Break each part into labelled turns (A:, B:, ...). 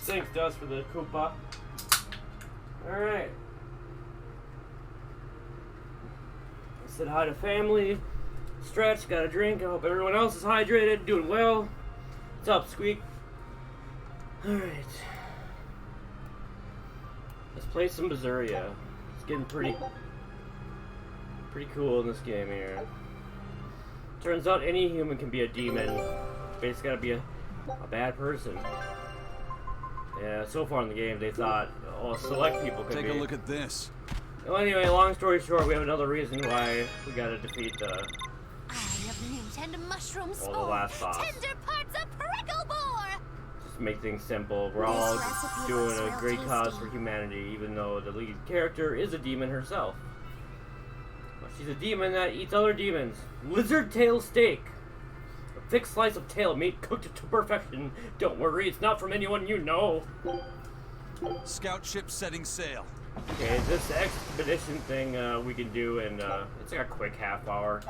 A: Thanks, Dust, for the Koopa. Alright. I said hi to family. Stretch, got a drink. I hope everyone else is hydrated, doing well. What's up, Squeak? Alright. Let's play some Berseria. It's getting pretty cool in this game here. Turns out any human can be a demon. But it's gotta be a bad person. Yeah, so far in the game they thought, oh, select people could be.
B: Take a look at this.
A: Well, anyway, long story short, we have another reason why we gotta defeat the
C: mushroom
A: the last boss.
C: Tender parts of prickle boar.
A: Just make things simple. We're all doing a great cause for humanity, even though the lead character is a demon herself. Well, she's a demon that eats other demons. Lizard tail steak. A thick slice of tail meat cooked to perfection. Don't worry, it's not from anyone you know.
B: Scout ship setting sail.
A: Okay, this expedition thing we can do in, it's like a quick half hour.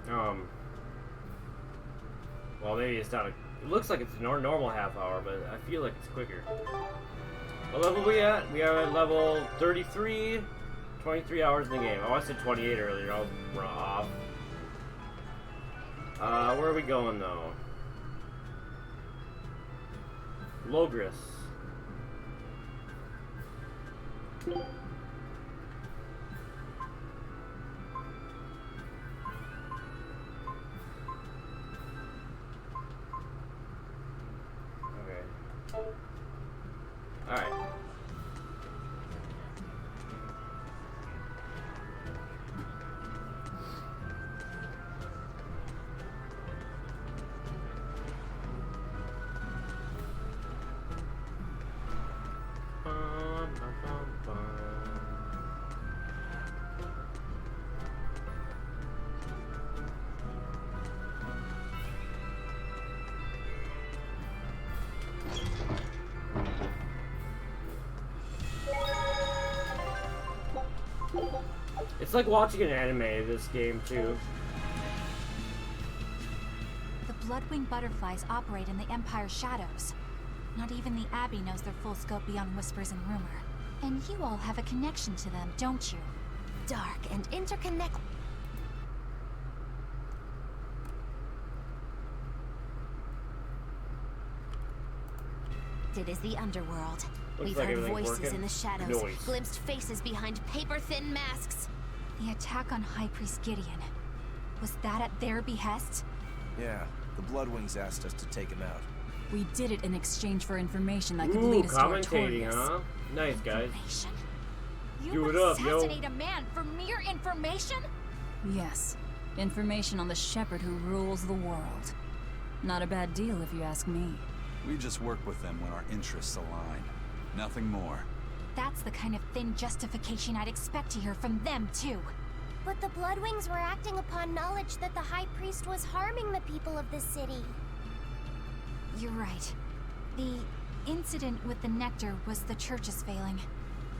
A: Well, maybe it's not it looks like it's a normal half hour, but I feel like it's quicker. What level are we at? We are at level 33, 23 hours in the game. Oh, I said 28 earlier, I was off. Where are we going, though? Logris. Alright. It's like watching an anime, this game, too.
D: The blood-winged butterflies operate in the Empire's shadows. Not even the Abbey knows their full scope beyond whispers and rumor. And you all have a connection to them, don't you?
C: Dark and interconnected. It is the underworld. We've
A: like
C: heard
A: everything's
C: voices
A: working.
C: in the shadows,
A: Noise.
C: glimpsed faces behind paper-thin masks.
D: The attack on High Priest Gideon. Was that at their behest?
E: Yeah, the Bloodwings asked us to take him out.
F: We did it in exchange for information that could
A: Ooh,
F: lead us to
A: commentating,
F: Artorias.
A: huh? Nice, guys.
D: Information? You
A: Do
D: would
A: it up, yo.
D: assassinate a man for mere information?
F: Yes. Information on the shepherd who rules the world. Not a bad deal if you ask me.
B: We just work with them when our interests align. Nothing more.
D: That's the kind of thin justification I'd expect to hear from them, too.
G: But the Bloodwings were acting upon knowledge that the High Priest was harming the people of the city.
D: You're right. The incident with the nectar was the Church's failing.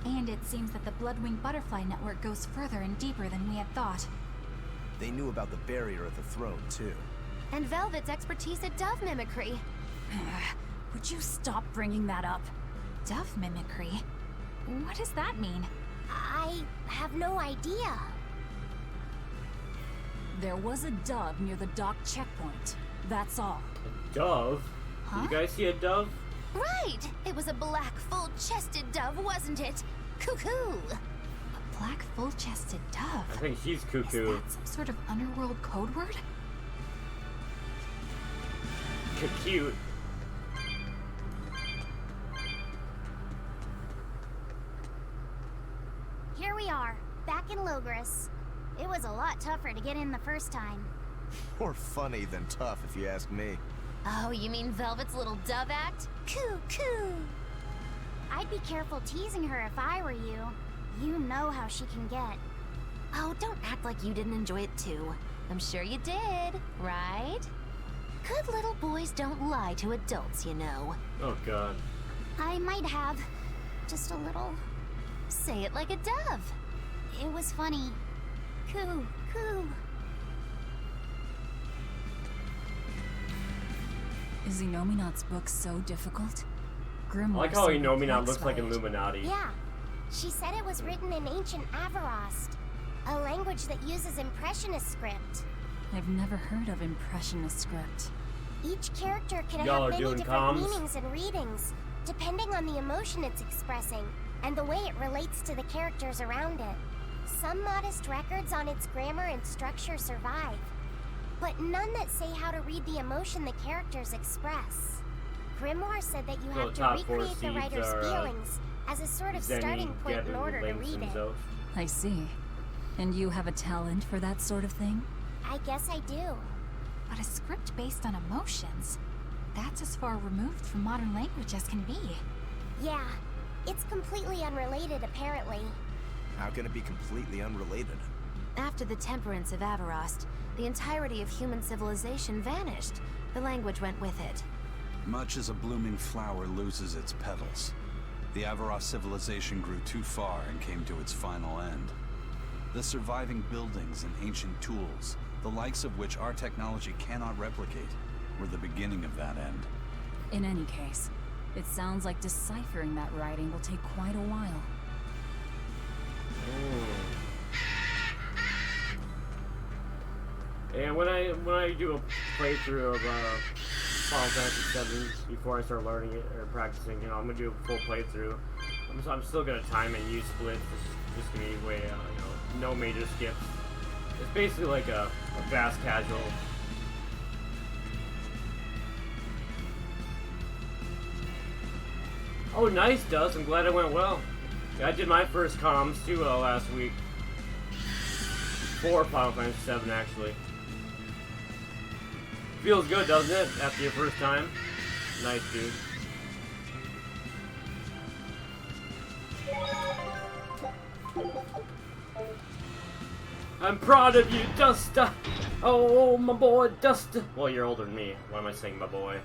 D: And it seems that the Bloodwing Butterfly Network goes further and deeper than we had thought.
E: They knew about the barrier at the throne, too.
C: And Velvet's expertise at dove mimicry.
F: Would you stop bringing that up?
D: Dove mimicry? What does that mean?
G: I have no idea.
F: There was a dove near the dock checkpoint. That's all.
A: Dove?
D: Huh?
A: Did you guys see a dove?
C: Right! It was a black, full-chested dove, wasn't it? Cuckoo!
D: A black, full-chested dove?
A: I think she's
D: Is
A: cuckoo.
D: that some sort of underworld code word?
A: Cute.
G: Here we are, back in Logris. It was a lot tougher to get in the first time.
E: More funny than tough, if you ask me.
C: Oh, you mean Velvet's little dove act? Cuckoo!
G: I'd be careful teasing her if I were you. You know how she can get.
C: Oh, don't act like you didn't enjoy it too. I'm sure you did, right? Good little boys don't lie to adults, you know.
A: Oh, God.
G: I might have. Just a little.
C: Say it like a dove.
G: It was funny. Coo, coo.
F: Is Inominat's book so difficult? Grimoire
A: I like how
F: so
A: Inominat
F: perplexed
A: looks like
F: by it.
A: Illuminati.
G: Yeah. She said it was written in ancient Avarost, a language that uses Impressionist script.
F: I've never heard of Impressionist script.
G: Each character can
A: Y'all are
G: have many
A: doing
G: different
A: comms?
G: meanings and readings, depending on the emotion it's expressing and the way it relates to the characters around it. Some modest records on its grammar and structure survive, but none that say how to read the emotion the characters express. Grimoire said that you
A: So
G: have
A: the
G: to
A: top four
G: recreate the
A: seeds
G: writer's
A: are,
G: feelings as a sort of starting
A: Zenny,
G: point in
A: Gavin,
G: order to
A: Lynx,
G: read
A: and
G: it.
A: Zoth.
F: I see. And you have a talent for that sort of thing?
G: I guess I do.
D: But a script based on emotions? That's as far removed from modern language as can be.
G: Yeah, it's completely unrelated apparently.
E: How can it be completely unrelated?
C: After the temperance of Avarost, the entirety of human civilization vanished. The language went with it.
B: Much as a blooming flower loses its petals, the Avarost civilization grew too far and came to its final end. The surviving buildings and ancient tools, the likes of which our technology cannot replicate, were the beginning of that end.
F: In any case, it sounds like deciphering that writing will take quite a while.
A: And when I do a playthrough of Final Fantasy VII before I start learning it or practicing, you know, I'm gonna do a full playthrough. I'm still gonna time and use splits. It's just gonna be way, you know, no major skips. It's basically like a fast casual. Oh, nice, Dust. I'm glad it went well. Yeah, I did my first comms too last week. For Final Fantasy VII, actually. Feels good, doesn't it? After your first time. Nice, dude. I'm proud of you, Dusta. Oh, my boy, Dusta. Well, you're older than me. Why am I saying my boy?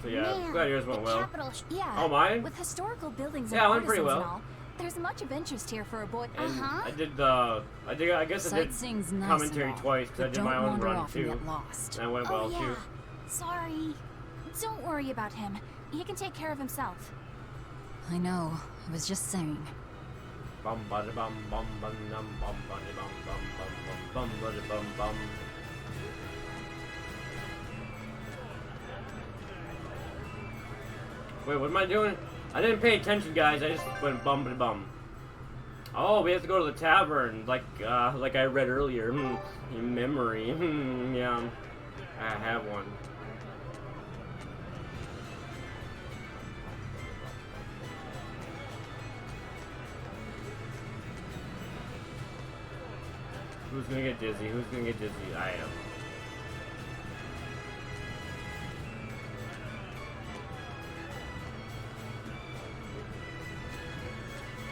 A: So yeah,
G: Man,
A: glad yours went
G: the
A: well.
G: capital
D: Yeah.
A: Oh, mine?
D: With historical buildings
A: Yeah,
D: and
A: it went pretty
D: artisans
A: well.
D: and all, there's much of interest here for a boy.
A: And
D: Uh-huh.
A: I guess I did
F: Sightseeing's nice
A: commentary
F: and all,
A: twice because I
F: but
A: did my
F: don't
A: own
F: wander
A: run
F: off and
A: too.
F: get lost.
A: And it went
D: Oh,
A: well
D: yeah.
A: too.
D: Sorry. Don't worry about him. He can take care of himself.
F: I know. I was just saying.
A: Bum bada bum bum bum bum bum bada bum bum bum bum bum bada bum bum. Wait, what am I doing? I didn't pay attention, guys. I just went bum bada bum. Oh, we have to go to the tavern, like I read earlier. In memory. Yeah, I have one. Who's gonna get dizzy? Who's gonna get dizzy? I am.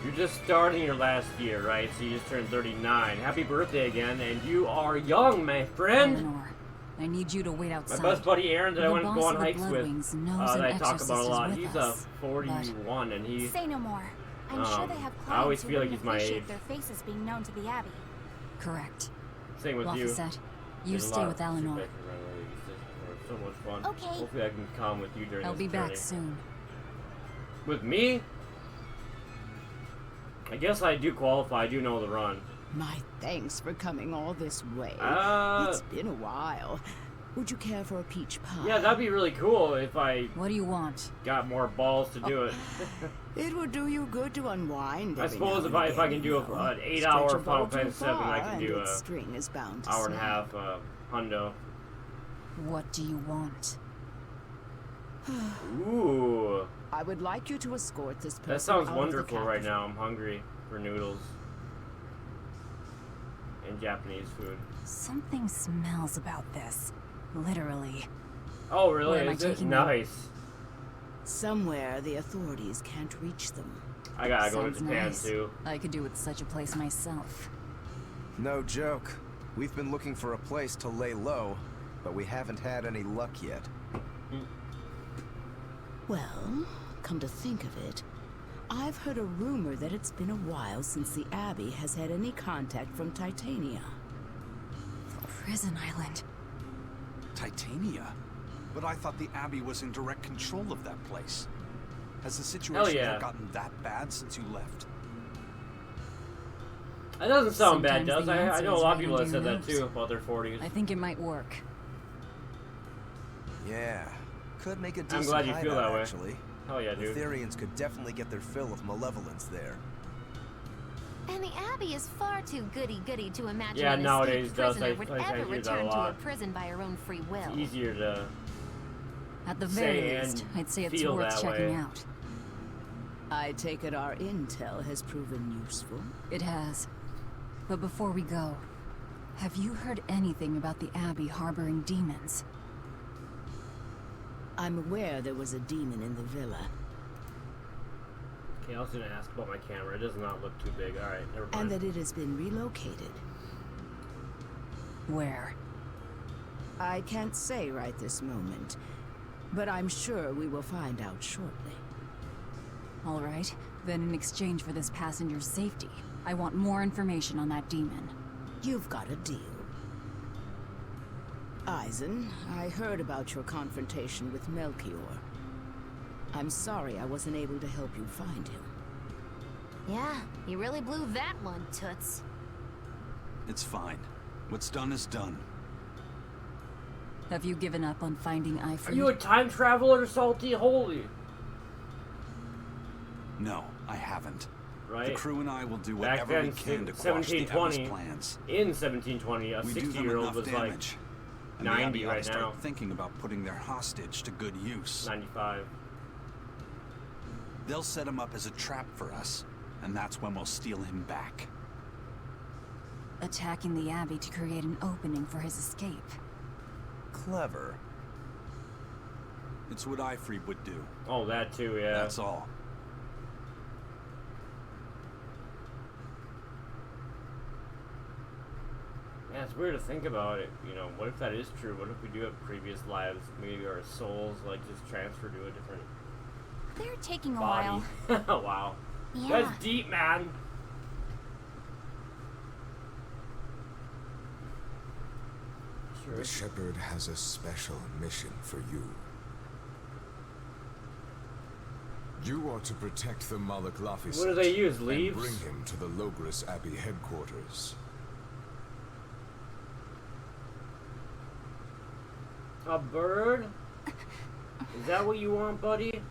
A: You're just starting your last year, right? So you just turned 39. Happy birthday again, and you are young, my friend!
F: Eleanor, I need you to wait outside.
A: My best buddy Aaron that I
F: The
A: went to
F: boss
A: go on
F: of the
A: hikes with,
F: Bloodwings knows
A: that
F: an
A: I talk
F: exorcist
A: about a
F: is
A: lot.
F: with
A: He's
F: us,
A: 41, and he...
D: Say no more. I'm sure they have clients
A: I always
D: who
A: feel like
D: wouldn't
A: he's my
D: appreciate
A: age.
D: their faces being known to the Abbey.
F: Correct.
A: Same with you.
F: Lafayette, you
A: There's a
F: stay
A: lot
F: with
A: of
F: Eleanor.
A: shit back around where it's so much fun.
G: Okay.
A: Hopefully I can come with you during
F: I'll
A: this
F: be
A: journey.
F: back soon.
A: With me? I guess I do qualify. I do know the run.
H: My thanks for coming all this way.
A: Uh,
H: It's been a while. Would you care for a peach pie?
A: Yeah, that'd be really cool if I
F: What do you want?
A: got more balls to do it.
H: It would do you good to unwind.
A: I
H: every
A: suppose
H: now
A: if
H: and
A: I
H: again,
A: can do
H: you know.
A: an 8
H: Stretch
A: hour
H: a
A: Final
H: ball too
A: Fantasy 7, I
H: far,
A: can
H: and
A: do
H: its
A: a
H: string is bound to
A: hour and a
H: snap.
A: half hundo.
F: What do you want?
A: Ooh,
H: I would like you to escort this person
A: that sounds
H: out of the
A: wonderful right
H: capital.
A: now. I'm hungry for noodles and Japanese food.
F: Something smells about this. Literally.
A: Oh, really?
F: Where am I
A: Is it?
F: taking them?
A: Nice.
H: Somewhere the authorities can't reach them.
A: I gotta go to
F: Sounds
A: Japan
F: nice.
A: too.
F: I could do with such a place myself.
E: No joke. We've been looking for a place to lay low, but we haven't had any luck yet.
H: Well, come to think of it, I've heard a rumor that it's been a while since the Abbey has had any contact from Titania.
F: Prison Island.
B: Titania. But I thought the Abbey was in direct control of that place. Has the situation
A: yeah.
B: there gotten that bad since you left?
A: That doesn't sound bad,
F: Sometimes
A: does
F: the
A: I
F: answer
A: know a
F: is
A: lot
F: right
A: of people have
F: under
A: said
F: your
A: that
F: nose.
A: too about their 40s.
F: I think it might work.
E: Yeah, could make a decent
A: I'm glad you feel
E: hideout,
A: that way.
E: actually.
A: Hell yeah,
E: The
A: dude.
E: Therians could definitely get their fill of malevolence there.
C: And the Abbey is far too goody-goody to imagine
A: Yeah,
C: an
A: nowadays
C: escaped
A: does.
C: prisoner
A: I
C: would
A: hear
C: ever
A: that a
C: return to a
A: lot.
C: prison by her own free will.
A: It's easier to
F: At the
A: say
F: very
A: and
F: least, I'd say it's
A: feel
F: worth
A: that
F: checking
A: way.
F: out.
H: I take it our intel has proven useful.
F: It has. But before we go, have you heard anything about the Abbey harboring demons?
H: I'm aware there was a demon in the villa,
A: Okay, I was gonna ask about my camera. It does not look too big. Alright, never mind.
H: and that it has been relocated.
F: Where?
H: I can't say right this moment, but I'm sure we will find out shortly.
F: All right, then in exchange for this passenger's safety, I want more information on that demon.
H: You've got a deal. Eisen, I heard about your confrontation with Melchior. I'm sorry I wasn't able to help you find him.
C: Yeah, you really blew that one, Toots.
B: It's fine. What's done is done.
F: Have you given up on finding
A: Are
F: Ifrit?
A: you a time traveler, Salty? Holy.
B: No, I haven't.
A: Right?
B: The crew and I will do
A: Back
B: whatever
A: then,
B: we can to quash the Abbey's
A: 1720.
B: plans.
A: In 1720, a
B: We do them
A: 60-year-old
B: enough
A: was
B: damage, and the
A: 90
B: Abbey ought
A: right
B: to start
A: now.
B: thinking about putting their hostage to good use.
A: like 95.
B: They'll set him up as a trap for us, and that's when we'll steal him back.
F: Attacking the Abbey to create an opening for his escape.
E: Clever.
B: It's what Ifrit would do.
A: Oh, that too, yeah.
B: That's all.
A: Yeah, it's weird to think about it. You know, what if that is true? What if we do have previous lives? Maybe our souls, like, just transfer to a different
D: They're taking a
A: body.
D: while.
A: Wow.
D: Yeah.
A: That's deep, man. Sure.
I: The Shepherd has a special mission for you. You are to protect the Malak Laphicet
A: What do they use,
I: and
A: leaves?
I: bring him to the Logris Abbey headquarters.
A: A bird? Is that what you want, buddy?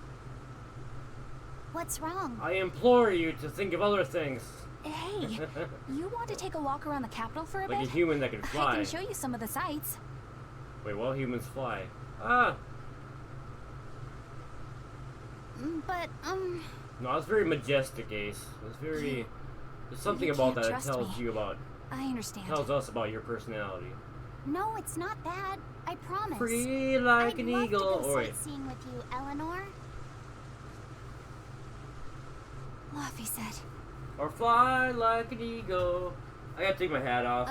G: What's wrong?
A: I implore you to think of other things.
D: Hey, you want to take a walk around the capital for a
A: Like a
D: bit?
A: human that can
D: I
A: fly.
D: can show you some of the sights.
A: Wait, well, humans fly. Ah!
G: But,
A: No, it's very majestic, Ace. It's very... There's something
D: You
A: about
D: can't
A: that that
D: trust
A: tells
D: me.
A: you about...
D: I understand.
A: Tells us about your personality.
G: no, it's not that. I promise.
A: Free like
G: I'd
A: an
G: love
A: eagle.
G: to go
A: Oh, wait.
G: sightseeing with you, Eleanor.
D: Laphicet.
A: Or fly like an eagle. I gotta take my hat off.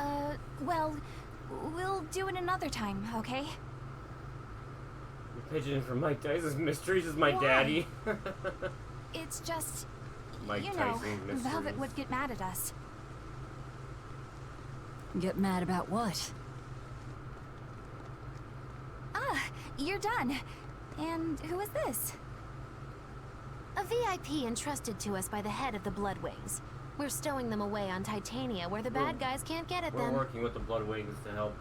D: Well, we'll do it another time, okay?
A: You're pigeoning for Mike Tyson's Mysteries is my
D: Why?
A: daddy.
D: It's just,
A: Mike
D: you know,
A: Tyson's Mysteries.
D: Velvet would get mad at us.
F: Get mad about what?
D: Ah, you're done. And who is this?
C: A VIP entrusted to us by the head of the Bloodwings. We're stowing them away on Titania where the bad guys can't get at
A: We're
C: them.
A: working with the Bloodwings to help,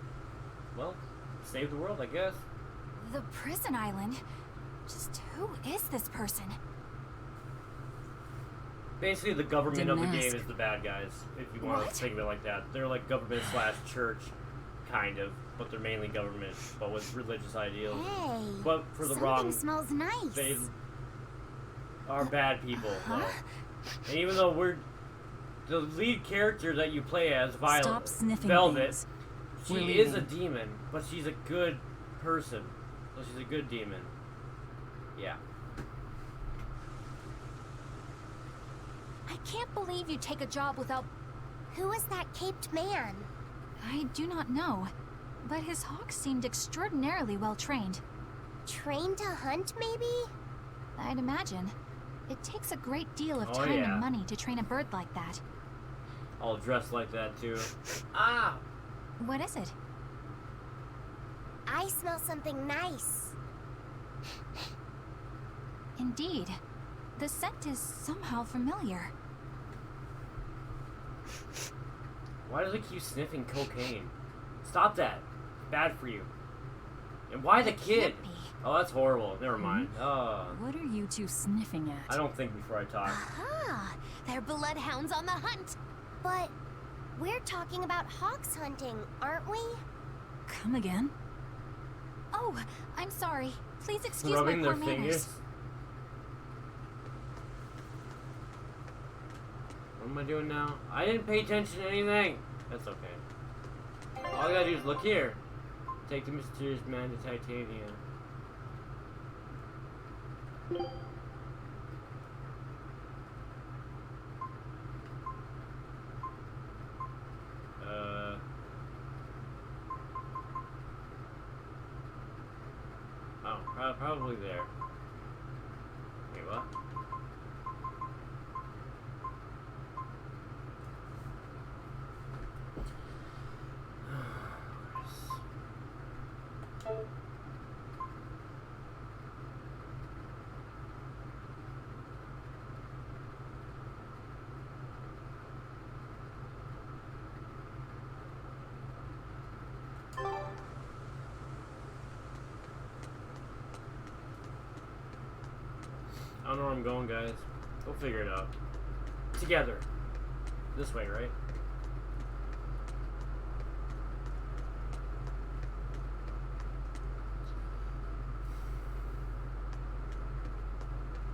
A: well, save the world, I guess.
D: The prison island? Just who is this person?
A: Basically, the government
F: Didn't
A: of the
F: ask.
A: game is the bad guys, if you want
D: What?
A: to think of it like that. They're like government slash church, kind of, but they're mainly government, but with religious ideals.
G: Hey.
A: But for the
G: something
A: wrong,
G: smells nice.
A: they are bad people,
D: Huh?
A: though. And even though we're the lead character that you play as, Violet,
F: Stop sniffing
A: Velvet,
F: things.
A: she
F: We're
A: is a
F: leaving.
A: demon, but she's a good person. So she's a good demon. Yeah.
D: I can't believe you take a job without...
G: Who is that caped man?
D: I do not know. But his hawk seemed extraordinarily well trained.
G: Trained to hunt, maybe?
D: I'd imagine. It takes a great deal of
A: Oh,
D: time
A: yeah.
D: and money to train a bird like that.
A: All dressed like that, too. Ah!
D: What is it?
G: I I smell something nice.
D: Indeed. The scent is somehow familiar.
A: Why does it keep sniffing cocaine? Stop that. It's bad for you. And why the kid?
D: Can't be.
A: Oh, that's horrible. Never mind.
F: What are you two sniffing at?
A: I don't think before I talk.
C: Aha! They're bloodhounds on the hunt.
G: But we're talking about hawks hunting, aren't we?
F: Come again?
D: Oh, I'm sorry. Please excuse
A: Rubbing
D: my
A: their
D: poor
A: fingers.
D: manners.
A: What am I doing now? I didn't pay attention to anything. That's okay. All I gotta do is look here. Take the mysterious man to Titania. Oh, probably there. Wait, what? I don't know where I'm going, guys. We'll figure it out. Together. This way, right?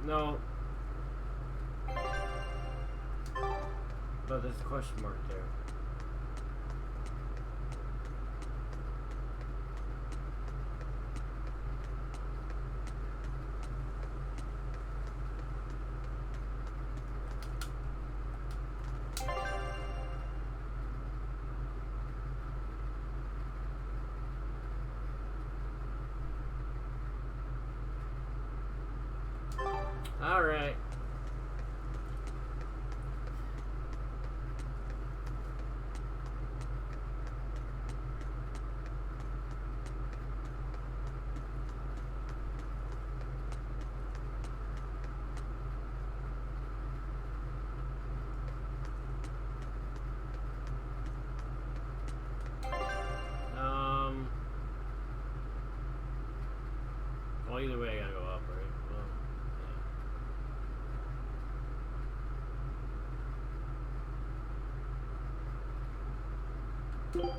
A: No. But there's a question mark there. All right. Well, either way, I gotta go up, right? Well, yeah.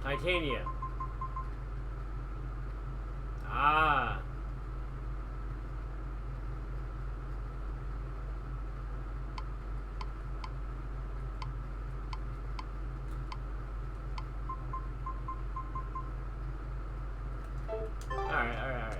A: Titania. Ah. Alright.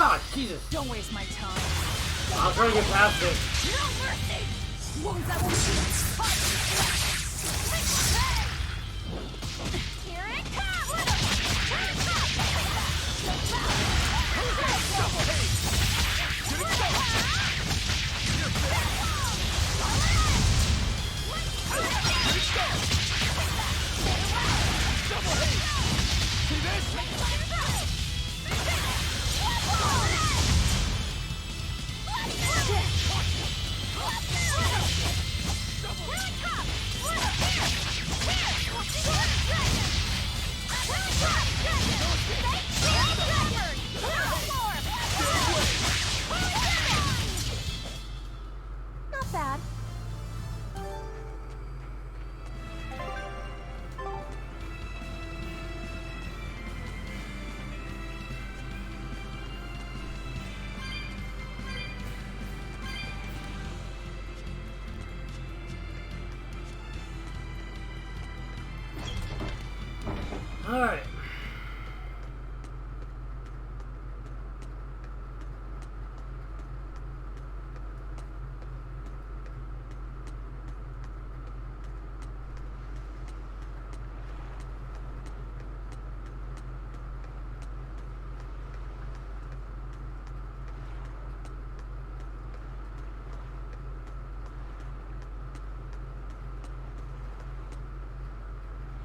A: Ah, Jesus!
F: Don't waste my time.
A: I'm trying to get past it.
F: No mercy! Wounds that won't
C: Here it comes!
D: Not bad.
A: All right.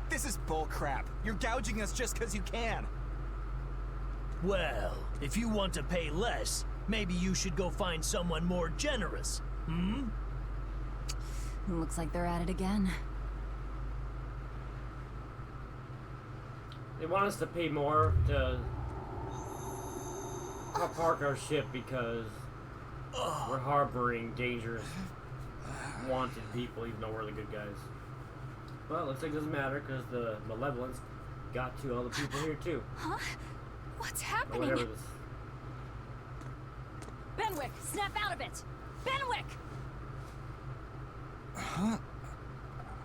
E: This is bullcrap. You're gouging us just because you can.
J: Well, if you want to pay less, maybe you should go find someone more generous. Hmm?
F: Looks like they're at it again.
A: They want us to pay more to park our ship because we're harboring dangerous, wanted people, even though we're the good guys. Well, looks like it doesn't matter because the malevolence got to all the people here too.
D: Huh? What's
A: Or
D: happening?
A: whatever this.
F: Benwick, snap out of it! Benwick!
E: Huh?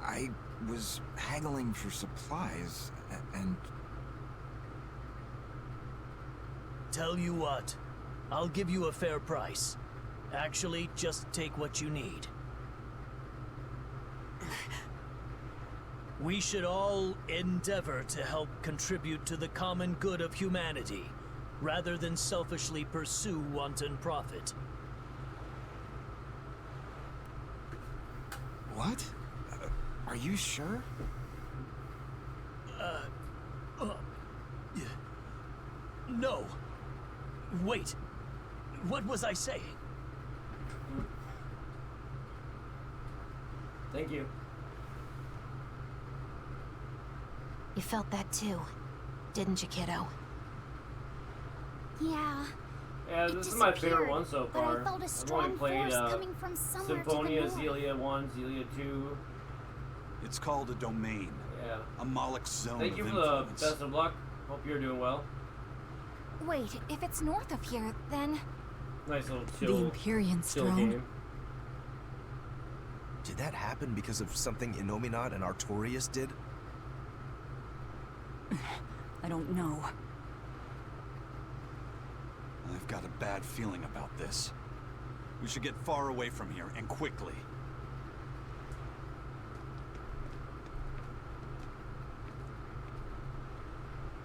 E: I was haggling for supplies, and...
J: Tell you what, I'll give you a fair price. Actually, just take what you need. We should all endeavor to help contribute to the common good of humanity, rather than selfishly pursue wanton profit.
E: What? Are you sure?
J: No. Wait. What was I saying?
A: Thank you.
C: You felt that too, didn't you, kiddo?
G: Yeah.
A: Yeah,
G: It
A: this is my favorite
G: disappeared,
A: one so
G: but I
A: far.
G: felt a
A: I've only
G: strong
A: played
G: force coming from somewhere to the
A: Symphonia,
G: north.
A: Zelia 1, Zelia 2.
B: It's called a domain.
A: Yeah.
B: A Moloch zone
A: Thank you
B: of
A: for the
B: influence.
A: best of luck. Hope you're doing well.
D: Wait, if it's north of here, then...
A: Nice little
F: The
A: chill
F: Empyrean's
A: chill
F: throne.
A: game.
E: Did that happen because of something Innominat and Artorias did?
F: I don't know.
B: I've got a bad feeling about this. We should get far away from here, and quickly.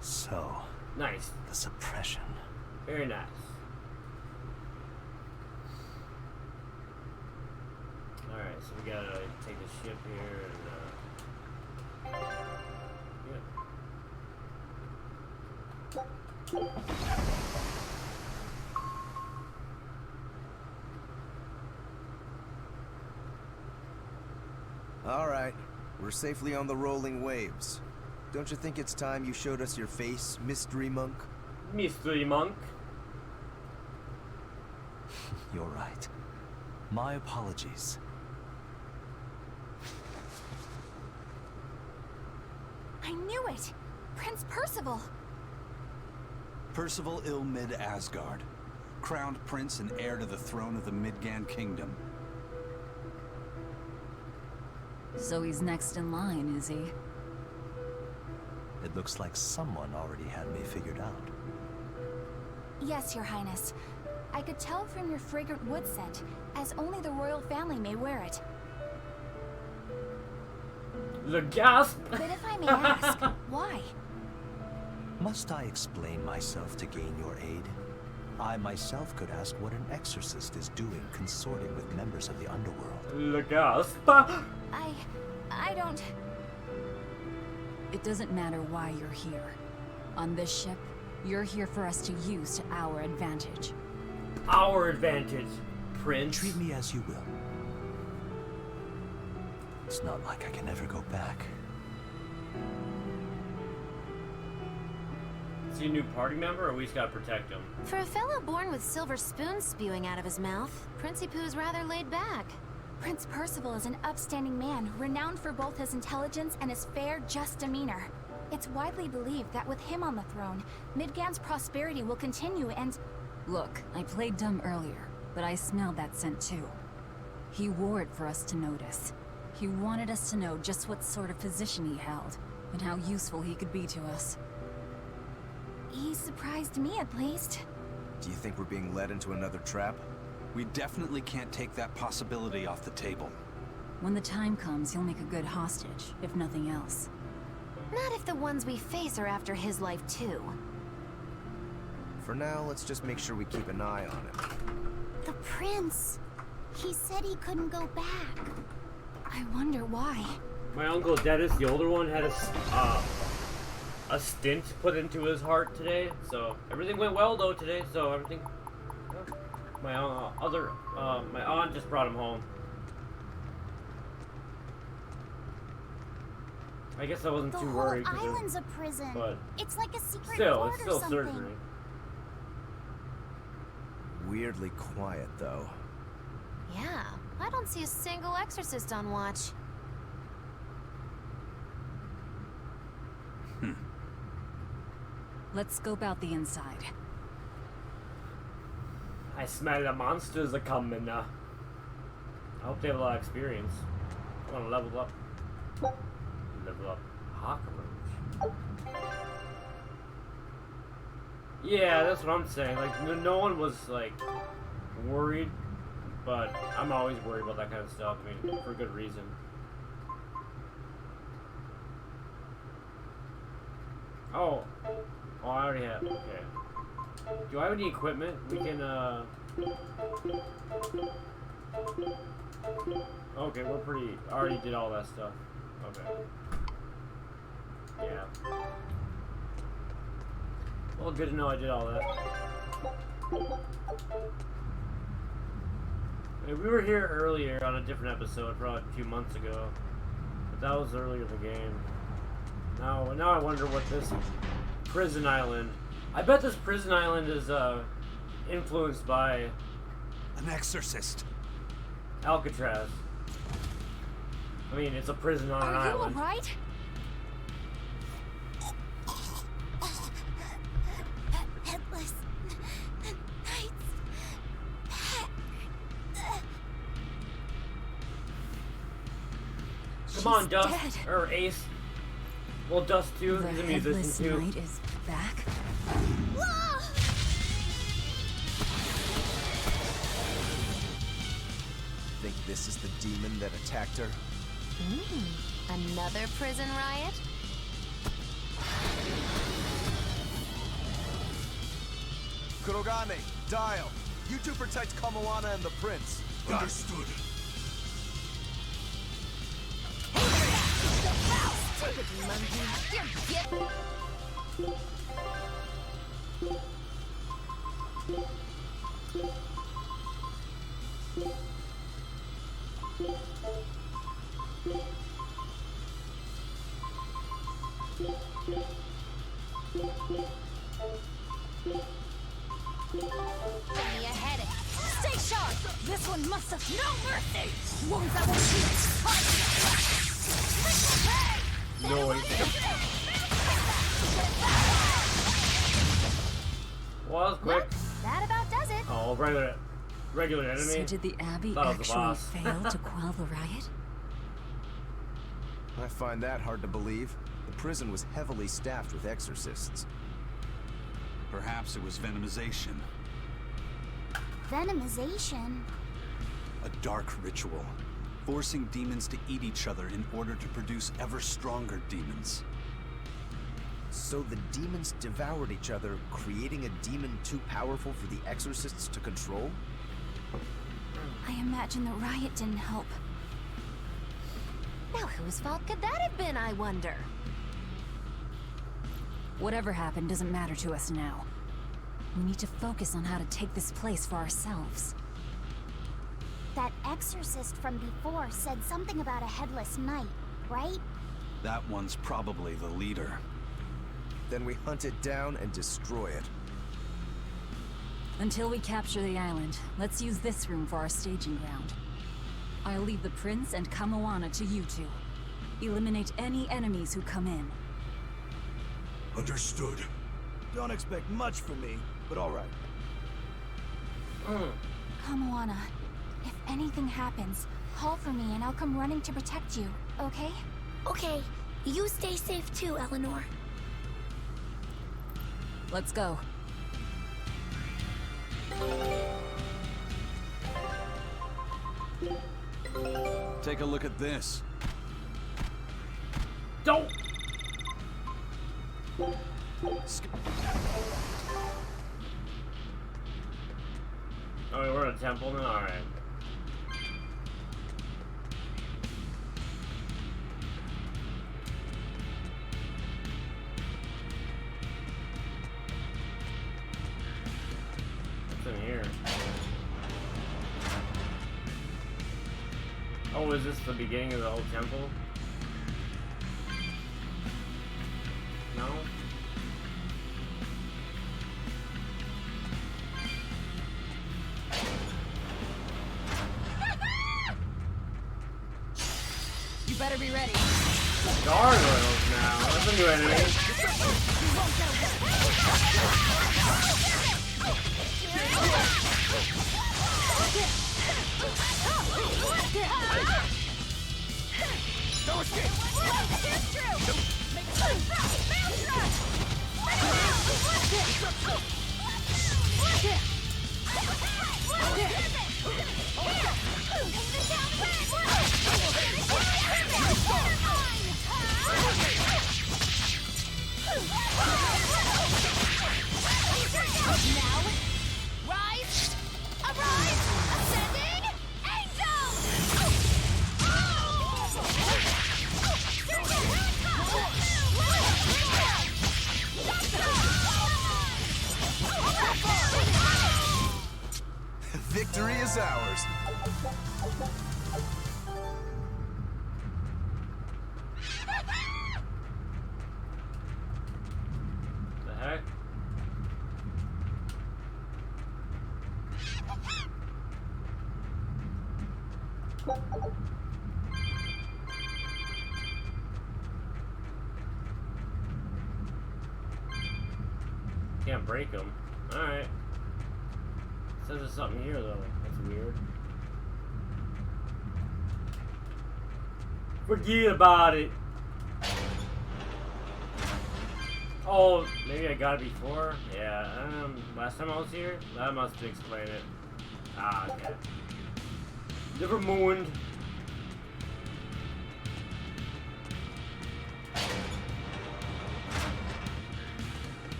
E: So,
A: Nice.
E: the suppression.
A: Very nice. Alright, so we gotta take the ship here and
E: All right, we're safely on the rolling waves. Don't you think it's time you showed us your face, Mystery Monk?
A: Mystery Monk.
E: You're right. My apologies.
D: I knew it! Prince Percival!
B: Percival Ilmid Asgard, crowned prince and heir to the throne of the Midgand Kingdom.
F: So he's next in line, is he?
K: It looks like someone already had me figured out.
D: Yes, Your Highness. I could tell from your fragrant wood scent, as only the royal family may wear it.
A: The gasp!
D: But if I may ask, why?
K: Must I explain myself to gain your aid? I myself could ask what an exorcist is doing consorting with members of the underworld.
A: The gasp!
D: I don't...
F: It doesn't matter why you're here. On this ship, you're here for us to use to our advantage.
A: Our advantage, Prince.
K: Treat me as you will. It's not like I can ever go back.
A: Is he a new party member, or we just gotta protect him?
C: For a fellow born with silver spoons spewing out of his mouth, Princie Poo's rather laid back.
D: Prince Percival is an upstanding man, renowned for both his intelligence and his fair, just demeanor. It's widely believed that with him on the throne, Midgard's prosperity will continue and...
F: Look, I played dumb earlier, but I smelled that scent too. He wore it for us to notice. He wanted us to know just what sort of position he held, and how useful he could be to us.
D: He surprised me, at least.
E: Do you think we're being led into another trap?
B: We definitely can't take that possibility off the table.
F: When the time comes, he'll make a good hostage, if nothing else.
C: Not if the ones we face are after his life too.
E: For now, let's just make sure we keep an eye on him.
G: The prince. He said he couldn't go back.
D: I wonder why.
A: My uncle Dennis, the older one, had a stint put into his heart today, so everything went well though today. So everything. My my aunt just brought him home. I guess I wasn't
G: The
A: too
G: whole
A: worried.
G: island's a prison.
A: But
G: it's like a secret
A: still,
G: court
A: it's still
G: or something.
A: surgery.
E: Weirdly quiet, though.
C: Yeah, I don't see a single exorcist on watch.
F: Let's scope out the inside.
A: I smell the monsters are coming. I hope they have a lot of experience. I want to level up. Level up cockroach. Yeah, that's what I'm saying. Like, no one was like worried, but I'm always worried about that kind of stuff. I mean, for good reason. Oh, I already have. Okay. Do I have any equipment? We can. Okay, we're pretty. I already did all that stuff. Okay. Yeah. Well, good to know I did all that. I mean, we were here earlier on a different episode, probably a few months ago. But that was earlier in the game. Now I wonder what this prison island... I bet this prison island is influenced by...
B: An exorcist.
A: Alcatraz. I mean, it's a prison on an
D: Are you
A: island.
D: alright?
G: Headless Knights.
A: Come on, Dust.
D: dead.
A: Or Ace. Well, Dust too.
F: The
A: He's a musician
F: Headless
A: too.
F: Knight is back?
E: Think this is the demon that attacked her?
C: Another prison riot?
E: Kurogane, Dial. You two protect Kamoana and the prince.
B: Understood.
C: Take it, monkey. You're get. Give me a headache.
D: Stay sharp! This one must have no mercy! Wounds that will heal!
A: Noise. Well, that was quick.
G: That about does it.
A: Oh, regular enemy.
F: So did the Abbey
A: Thought it was the
F: actually
A: boss.
F: fail to quell the riot?
E: I find that hard to believe. The prison was heavily staffed with exorcists.
B: Perhaps it was venomization.
G: Venomization.
B: A dark ritual, forcing demons to eat each other in order to produce ever stronger demons.
E: So the demons devoured each other, creating a demon too powerful for the exorcists to control?
D: I imagine the riot didn't help.
C: Now whose fault could that have been, I wonder?
F: Whatever happened doesn't matter to us now. We need to focus on how to take this place for ourselves.
G: That exorcist from before said something about a headless knight, right?
B: That one's probably the leader.
E: Then we hunt it down and destroy it.
F: Until we capture the island, let's use this room for our staging ground. I'll leave the prince and Kamoana to you two. Eliminate any enemies who come in.
I: Understood.
L: Don't expect much from me, but all right.
D: Kamoana, if anything happens, call for me and I'll come running to protect you, okay?
G: Okay, you stay safe too, Eleanor.
F: Let's go.
B: Take a look at this.
A: Don't! Oh, we're in a temple now? Alright. What's in here? Oh, is this the beginning of the whole temple? No?
F: You better be ready.
A: Gargoyles now. That's a new enemy.
G: Now, rise, arise, ascending, angel!
E: Victory is ours.
A: The heck? Can't break them. Alright. Says there's something here though. That's weird. Forget about it. Oh, maybe I got it before? Yeah, last time I was here? That must explain it. Ah, okay. Never mourned.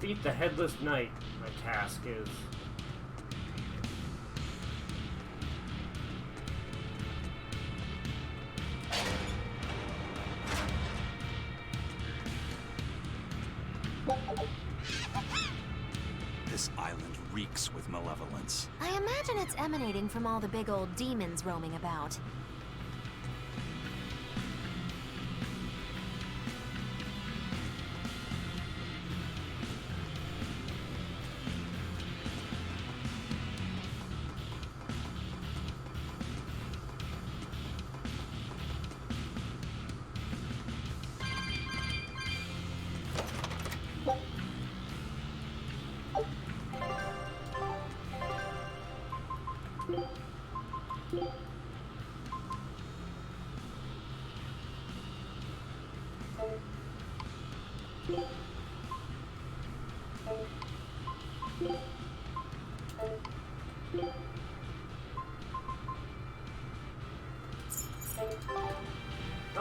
A: Defeat the Headless Knight, my task is.
B: This island reeks with malevolence.
C: I imagine it's emanating from all the big old demons roaming about.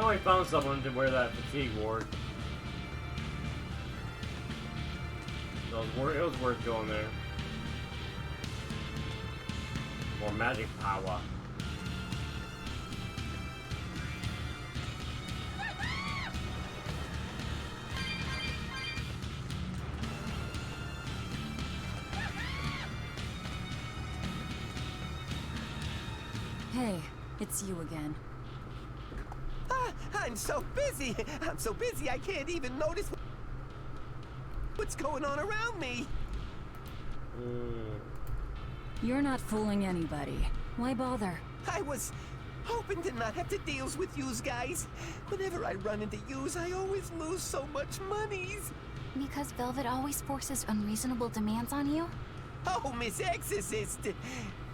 A: Oh, I found someone to wear that fatigue ward. It was worth going there. More magic power.
F: Hey, it's you again.
M: I'm so busy. I'm so busy I can't even notice what's going on around me.
F: You're not fooling anybody. Why bother?
M: I was hoping to not have to deal with yous guys. Whenever I run into yous, I always lose so much monies.
D: Because Velvet always forces unreasonable demands on you?
M: Oh, Miss Exorcist!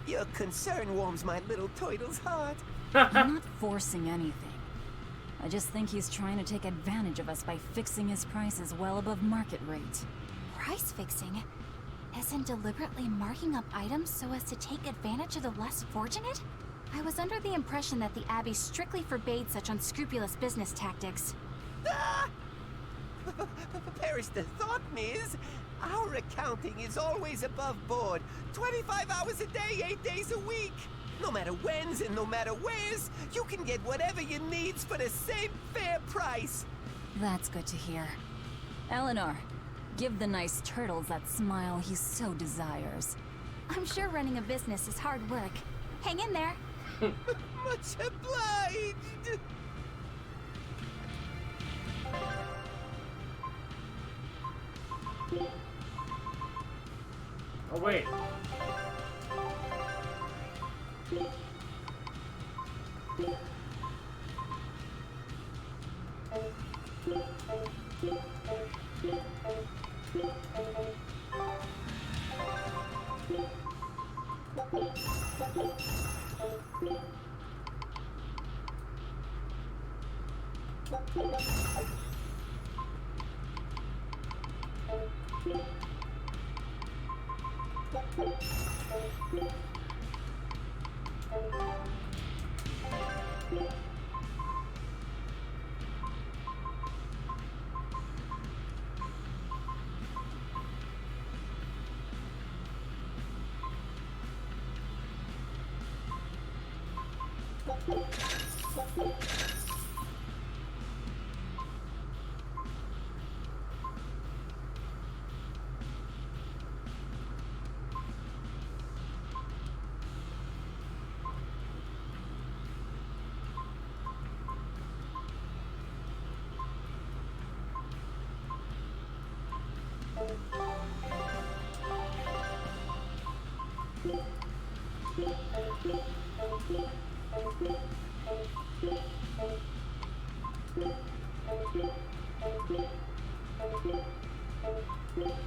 M: Your concern warms my little turtle's heart.
F: I'm not forcing anything. I just think he's trying to take advantage of us by fixing his prices well above market rate.
D: Price fixing? As in deliberately marking up items so as to take advantage of the less fortunate? I was under the impression that the Abbey strictly forbade such unscrupulous business tactics.
M: Ah! Perish the thought, Miss. Our accounting is always above board. 25 hours a day, 8 days a week. No matter whens and no matter wheres, you can get whatever you needs for the same fair price.
F: That's good to hear. Eleanor, give the nice turtles that smile he so desires.
D: I'm sure running a business is hard work. Hang in there.
M: Much obliged.
A: Oh, wait.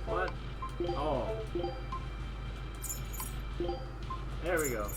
A: What? Oh. There we go.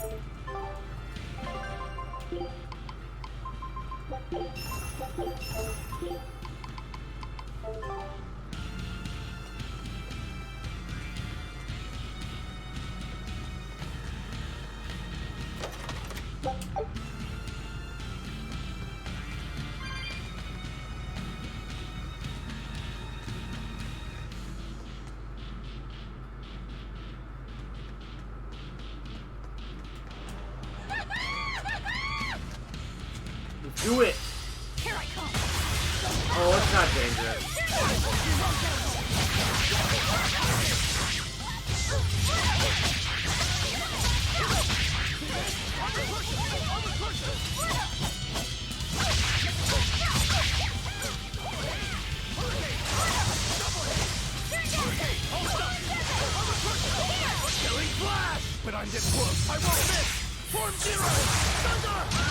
A: Do it!
D: Here I come.
A: Oh, it's not dangerous.
L: Killing flash! But I'm getting close. I won't miss! Form zero! Thunder!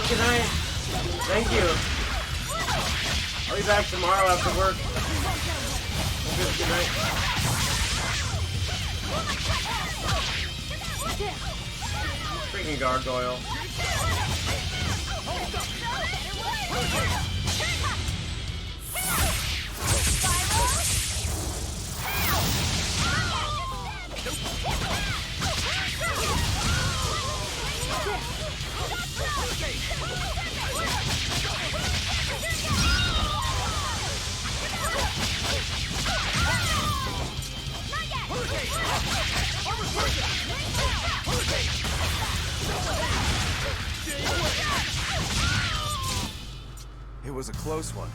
A: Good night. Thank you. I'll be back tomorrow after work. Good night. Freaking gargoyle.
G: Spiral!
E: was a close one.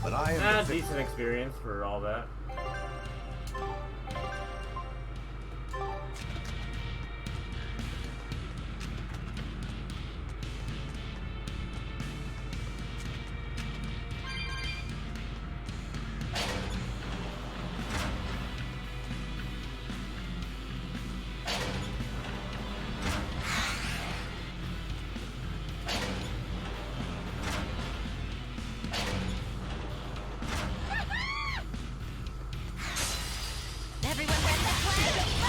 E: But I am
A: That's a decent experience for all that.
C: Everyone ready to play?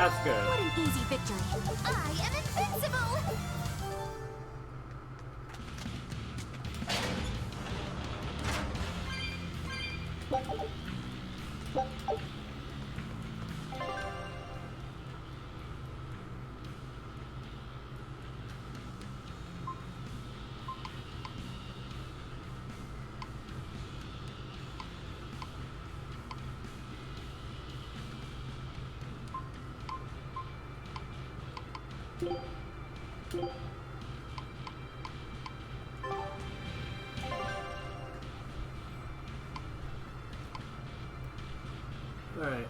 C: That's good.
D: What an easy victory.
G: I am invincible!
A: Alright.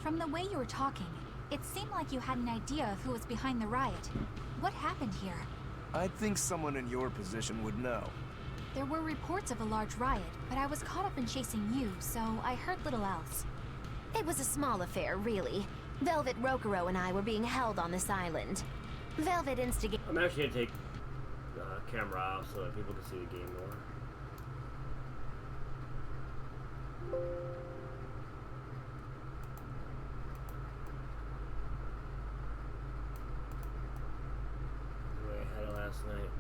D: From the way you were talking, it seemed like you had an idea of who was behind the riot. What happened here?
E: I'd think someone in your position would know.
D: There were reports of a large riot, but I was caught up in chasing you, so I heard little else.
C: It was a small affair, really. Velvet Rokuro and I were being held on this island. Velvet instigated.
A: I'm actually gonna take the camera off so that people can see the game more. The way I had it last night.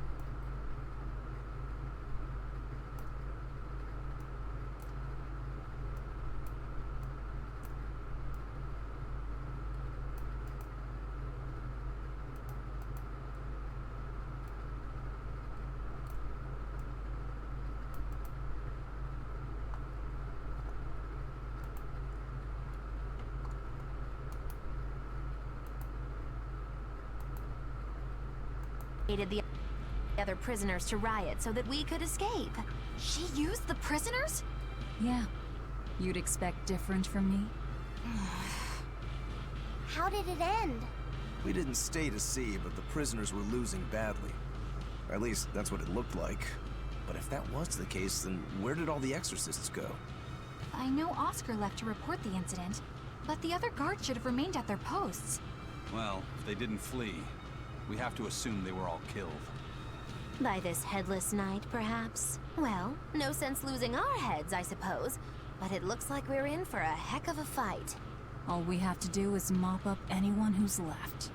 C: The other prisoners to riot so that we could escape.
D: She used the prisoners?
F: Yeah. You'd expect different from me?
G: How did it end?
E: We didn't stay to see, but the prisoners were losing badly. Or at least, that's what it looked like. But if that was the case, then where did all the exorcists go?
D: I know Oscar left to report the incident. But the other guards should have remained at their posts.
B: Well, if they didn't flee, we have to assume they were all killed.
C: By this headless knight, perhaps? Well, no sense losing our heads, I suppose. But it looks like we're in for a heck of a fight.
F: All we have to do is mop up anyone who's left.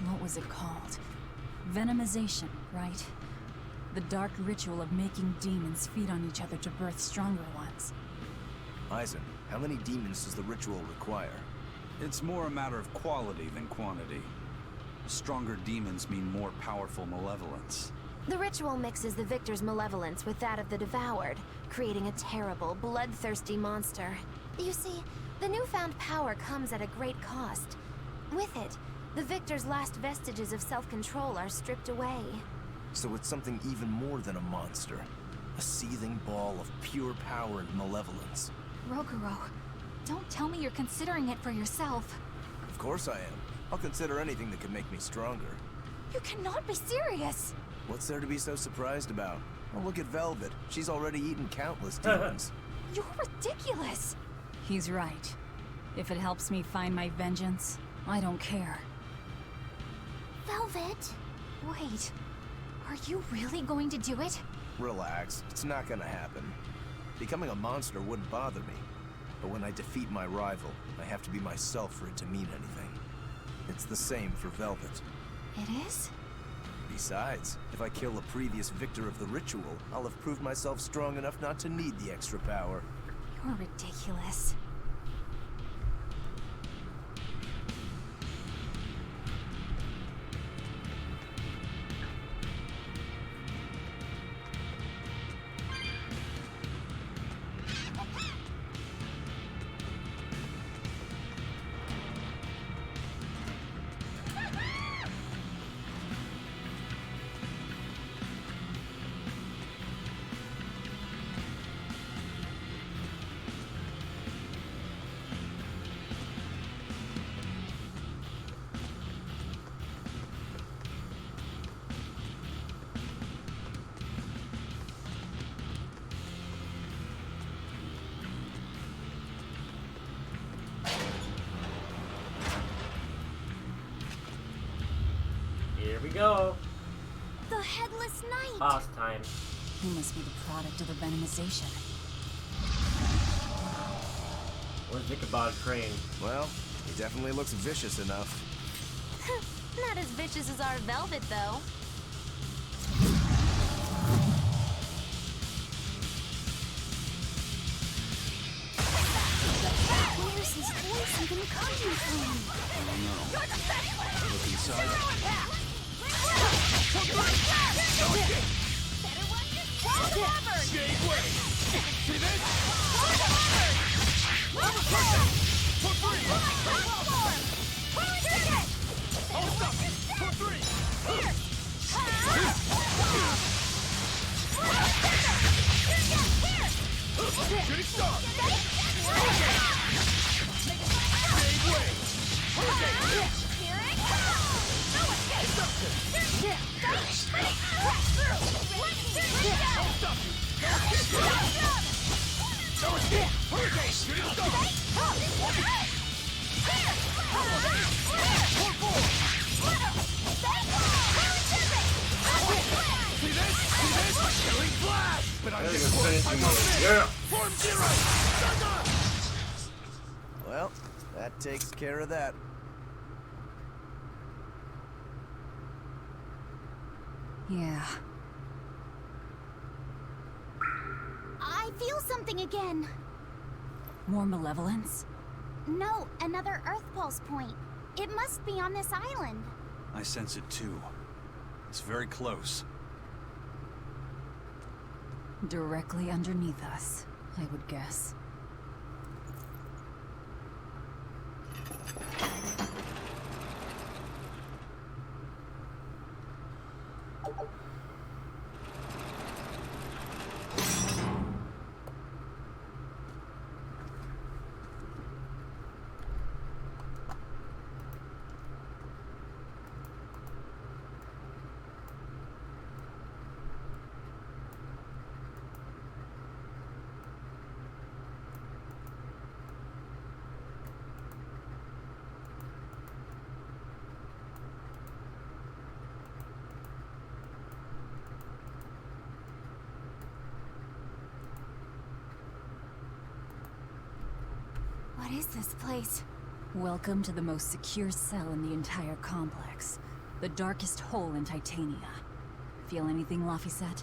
F: What was it called? Venomization, right? The dark ritual of making demons feed on each other to birth stronger ones.
E: Eisen, how many demons does the ritual require?
B: It's more a matter of quality than quantity. Stronger demons mean more powerful malevolence.
C: The ritual mixes the victor's malevolence with that of the devoured, creating a terrible, bloodthirsty monster. You see, the newfound power comes at a great cost. With it, the victor's last vestiges of self-control are stripped away.
E: So it's something even more than a monster. A seething ball of pure power and malevolence.
D: Roguro, don't tell me you're considering it for yourself.
E: Of course I am. I'll consider anything that can make me stronger.
D: You cannot be serious!
E: What's there to be so surprised about? Well, look at Velvet. She's already eaten countless demons.
D: You're ridiculous!
F: He's right. If it helps me find my vengeance, I don't care.
G: Velvet?
D: Wait, are you really going to do it?
E: Relax, it's not gonna happen. Becoming a monster wouldn't bother me. But when I defeat my rival, I have to be myself for it to mean anything. It's the same for Velvet.
D: It is?
E: Besides, if I kill a previous victor of the ritual, I'll have proved myself strong enough not to need the extra power.
D: You're ridiculous.
A: Here we go.
G: The Headless Knight!
A: Boss time.
F: He must be the product of the venomization.
A: What do you think about Crane?
E: Well, he definitely looks vicious enough.
C: Not as vicious as our Velvet, though.
G: Where's his voice even coming from?
B: I don't know. Look inside.
E: Well, that takes care of that.
F: Yeah.
G: I feel something again.
F: More malevolence?
G: No, another Earth Pulse point. It must be on this island.
B: I sense it too. It's very close.
F: Directly underneath us, I would guess.
D: What is this place?
F: Welcome to the most secure cell in the entire complex. The darkest hole in Titania. Feel anything, Laphicet?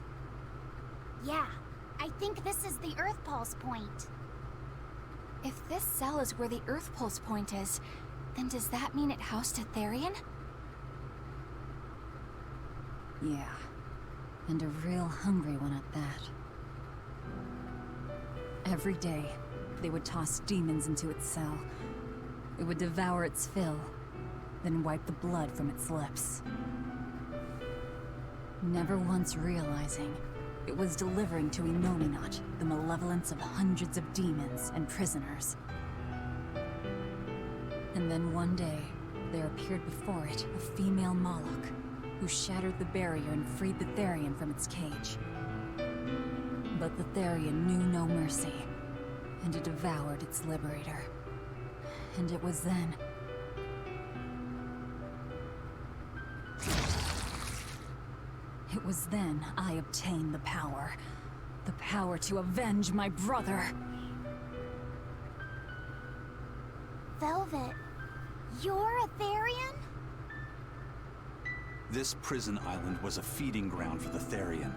G: Yeah, I think this is the Earth Pulse point.
D: If this cell is where the Earth Pulse point is, then does that mean it housed a Therian?
F: Yeah. And a real hungry one at that. Every day, they would toss demons into its cell. It would devour its fill, then wipe the blood from its lips. Never once realizing it was delivering to Inominat the malevolence of hundreds of demons and prisoners. And then one day, there appeared before it a female Moloch, who shattered the barrier and freed the Therian from its cage. But the Therian knew no mercy, and it devoured its liberator. And it was then... It was then I obtained the power. The power to avenge my brother.
G: Velvet, you're a Therian?
B: This prison island was a feeding ground for the Therian,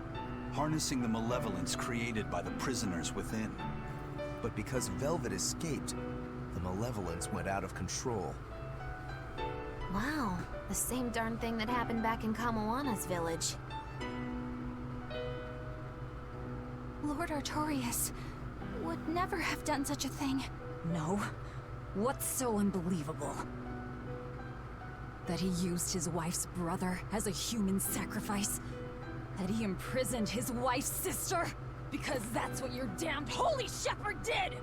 B: harnessing the malevolence created by the prisoners within.
E: But because Velvet escaped, the malevolence went out of control.
C: Wow, the same darn thing that happened back in Kamoana's village.
D: Lord Artorias would never have done such a thing.
F: No? What's so unbelievable? That he used his wife's brother as a human sacrifice? That he imprisoned his wife's sister? Because that's what your damned holy shepherd did!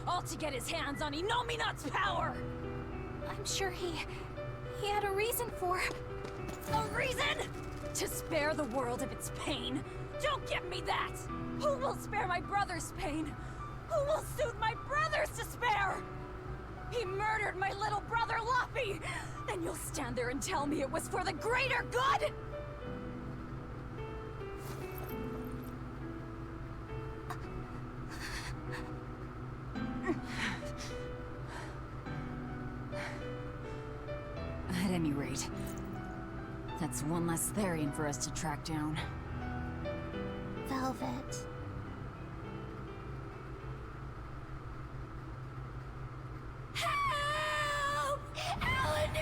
F: All to get his hands on Inominat's power!
D: I'm sure he had a reason for...
F: A reason? To spare the world of its pain? Don't give me that! Who will spare my brother's pain? Who will soothe my brother's despair? He murdered my little brother, Laphie! And you'll stand there and tell me it was for the greater good?! At any rate, that's one less Therian for us to track down.
G: Velvet.
D: Help! Eleanor!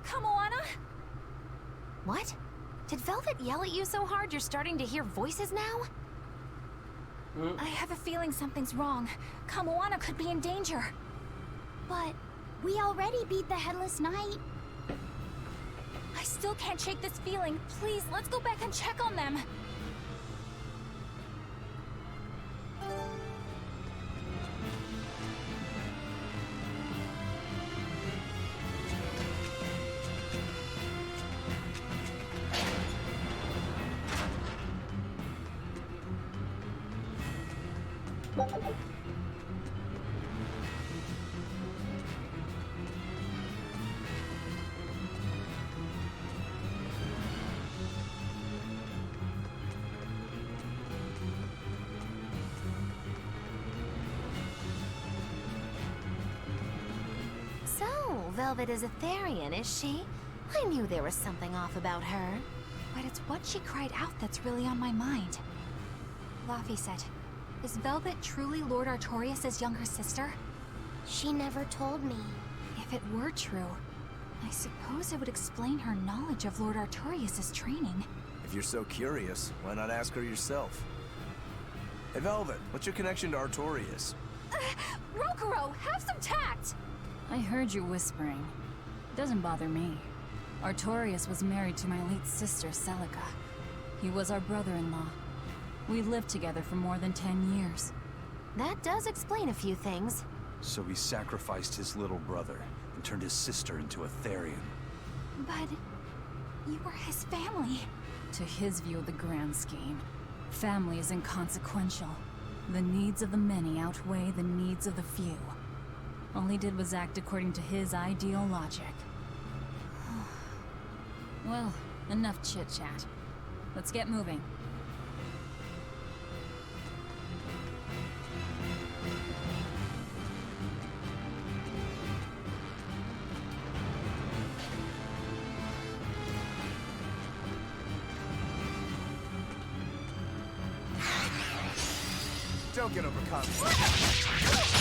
D: Kamoana?
C: What? Did Velvet yell at you so hard you're starting to hear voices now?
D: I have a feeling something's wrong. Kamoana could be in danger.
G: But we already beat the Headless Knight.
D: I still can't shake this feeling. Please, let's go back and check on them.
C: So, Velvet is a Therian, is she? I knew there was something off about her.
D: But it's what she cried out that's really on my mind. Laphicet, is Velvet truly Lord Artorias' younger sister?
G: She never told me.
D: If it were true, I suppose it would explain her knowledge of Lord Artorias' training.
E: If you're so curious, why not ask her yourself? Hey Velvet, what's your connection to Artorias?
D: Rokuro, have some tact!
F: I heard you whispering. Doesn't bother me. Artorias was married to my late sister, Celica. He was our brother-in-law. We lived together for more than 10 years.
C: That does explain a few things.
B: So he sacrificed his little brother and turned his sister into a Therian.
D: But you were his family.
F: To his view of the grand scheme, family is inconsequential. The needs of the many outweigh the needs of the few. All he did was act according to his ideal logic. Well, enough chit-chat. Let's get moving.
E: Don't get overconfident.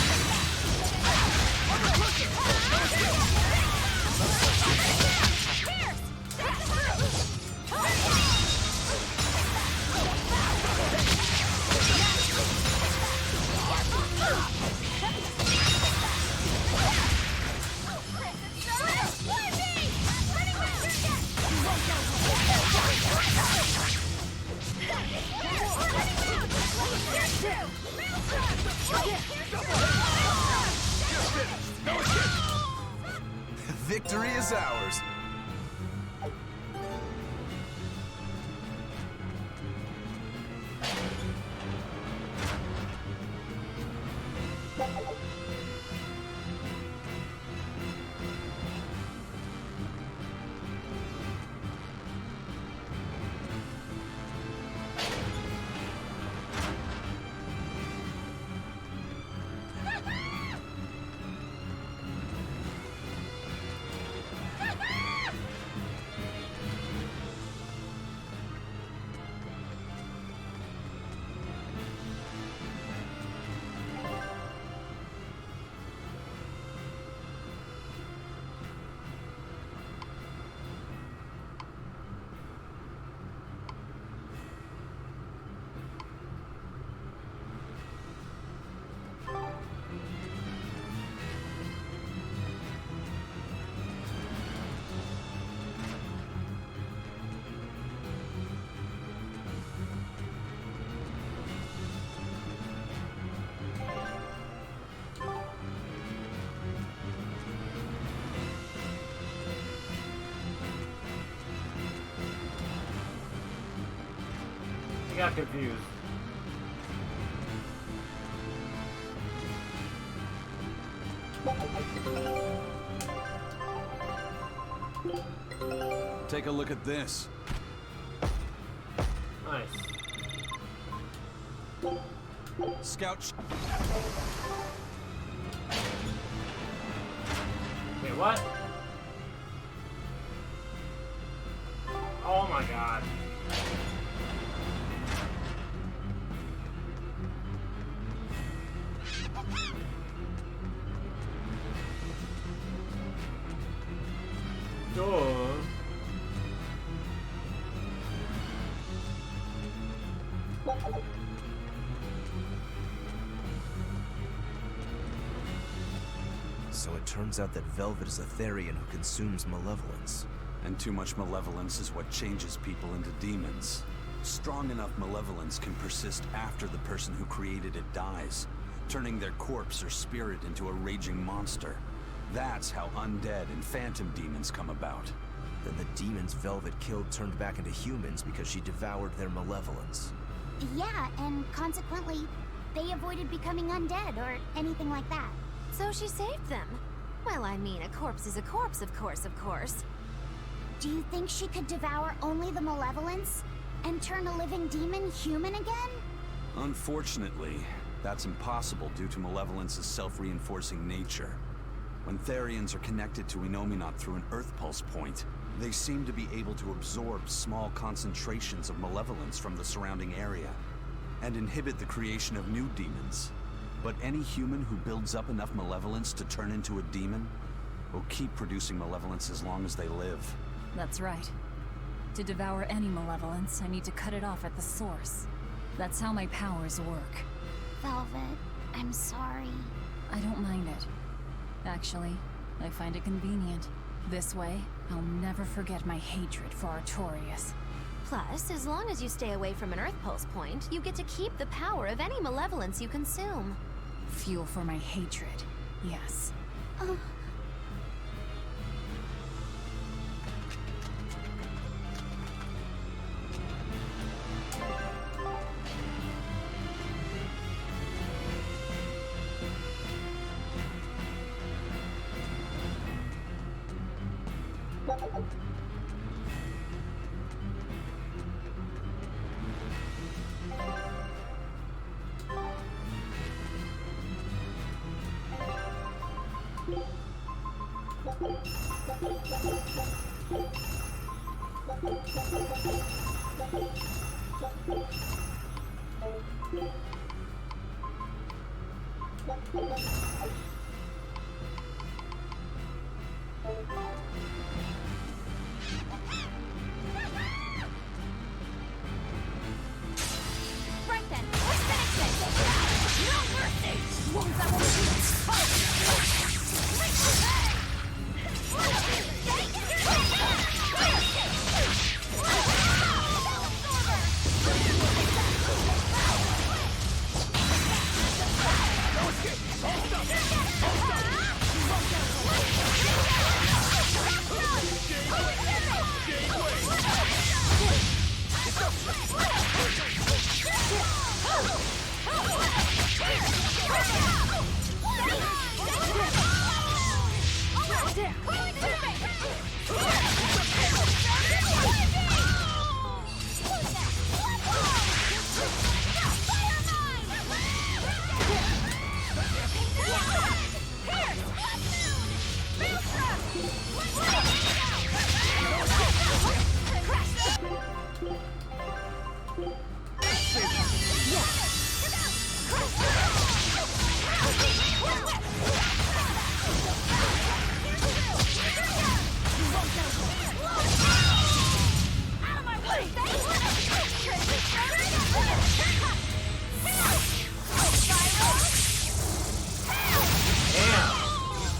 E: Victory is ours.
A: I got confused.
B: Take a look at this.
A: Nice.
B: Scout.
A: Wait, what? Oh my god. Duh.
E: So it turns out that Velvet is a Therian who consumes malevolence.
B: And too much malevolence is what changes people into demons. Strong enough malevolence can persist after the person who created it dies, turning their corpse or spirit into a raging monster. That's how undead and phantom demons come about.
E: Then the demons Velvet killed turned back into humans because she devoured their malevolence.
G: Yeah, and consequently, they avoided becoming undead or anything like that.
C: So she saved them. Well, I mean, a corpse is a corpse, of course, of course.
G: Do you think she could devour only the malevolence and turn a living demon human again?
B: Unfortunately, that's impossible due to malevolence's self-reinforcing nature. When Therians are connected to Enominat through an Earth Pulse point, they seem to be able to absorb small concentrations of malevolence from the surrounding area, and inhibit the creation of new demons. But any human who builds up enough malevolence to turn into a demon will keep producing malevolence as long as they live.
F: That's right. To devour any malevolence, I need to cut it off at the source. That's how my powers work.
G: Velvet, I'm sorry.
F: I don't mind it. Actually, I find it convenient. This way, I'll never forget my hatred for Artorias.
C: Plus, as long as you stay away from an Earth Pulse point, you get to keep the power of any malevolence you consume.
F: Fuel for my hatred, yes.
D: Right then, let's finish this! No mercy! Wounds that will shoot!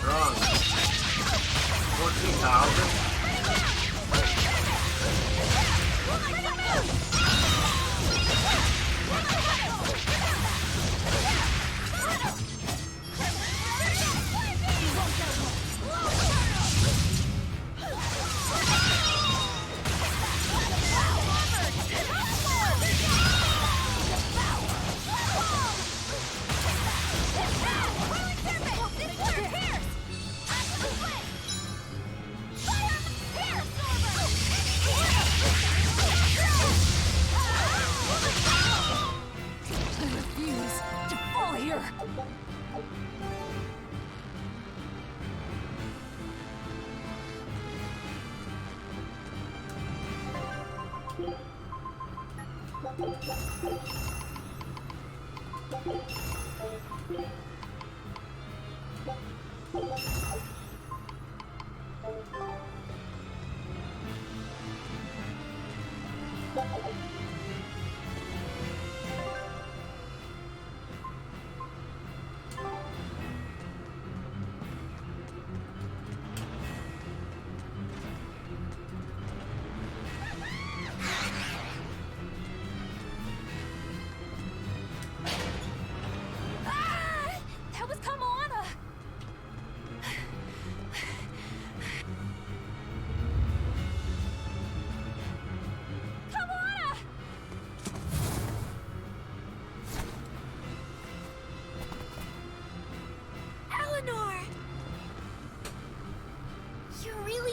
A: Strong. 14,000.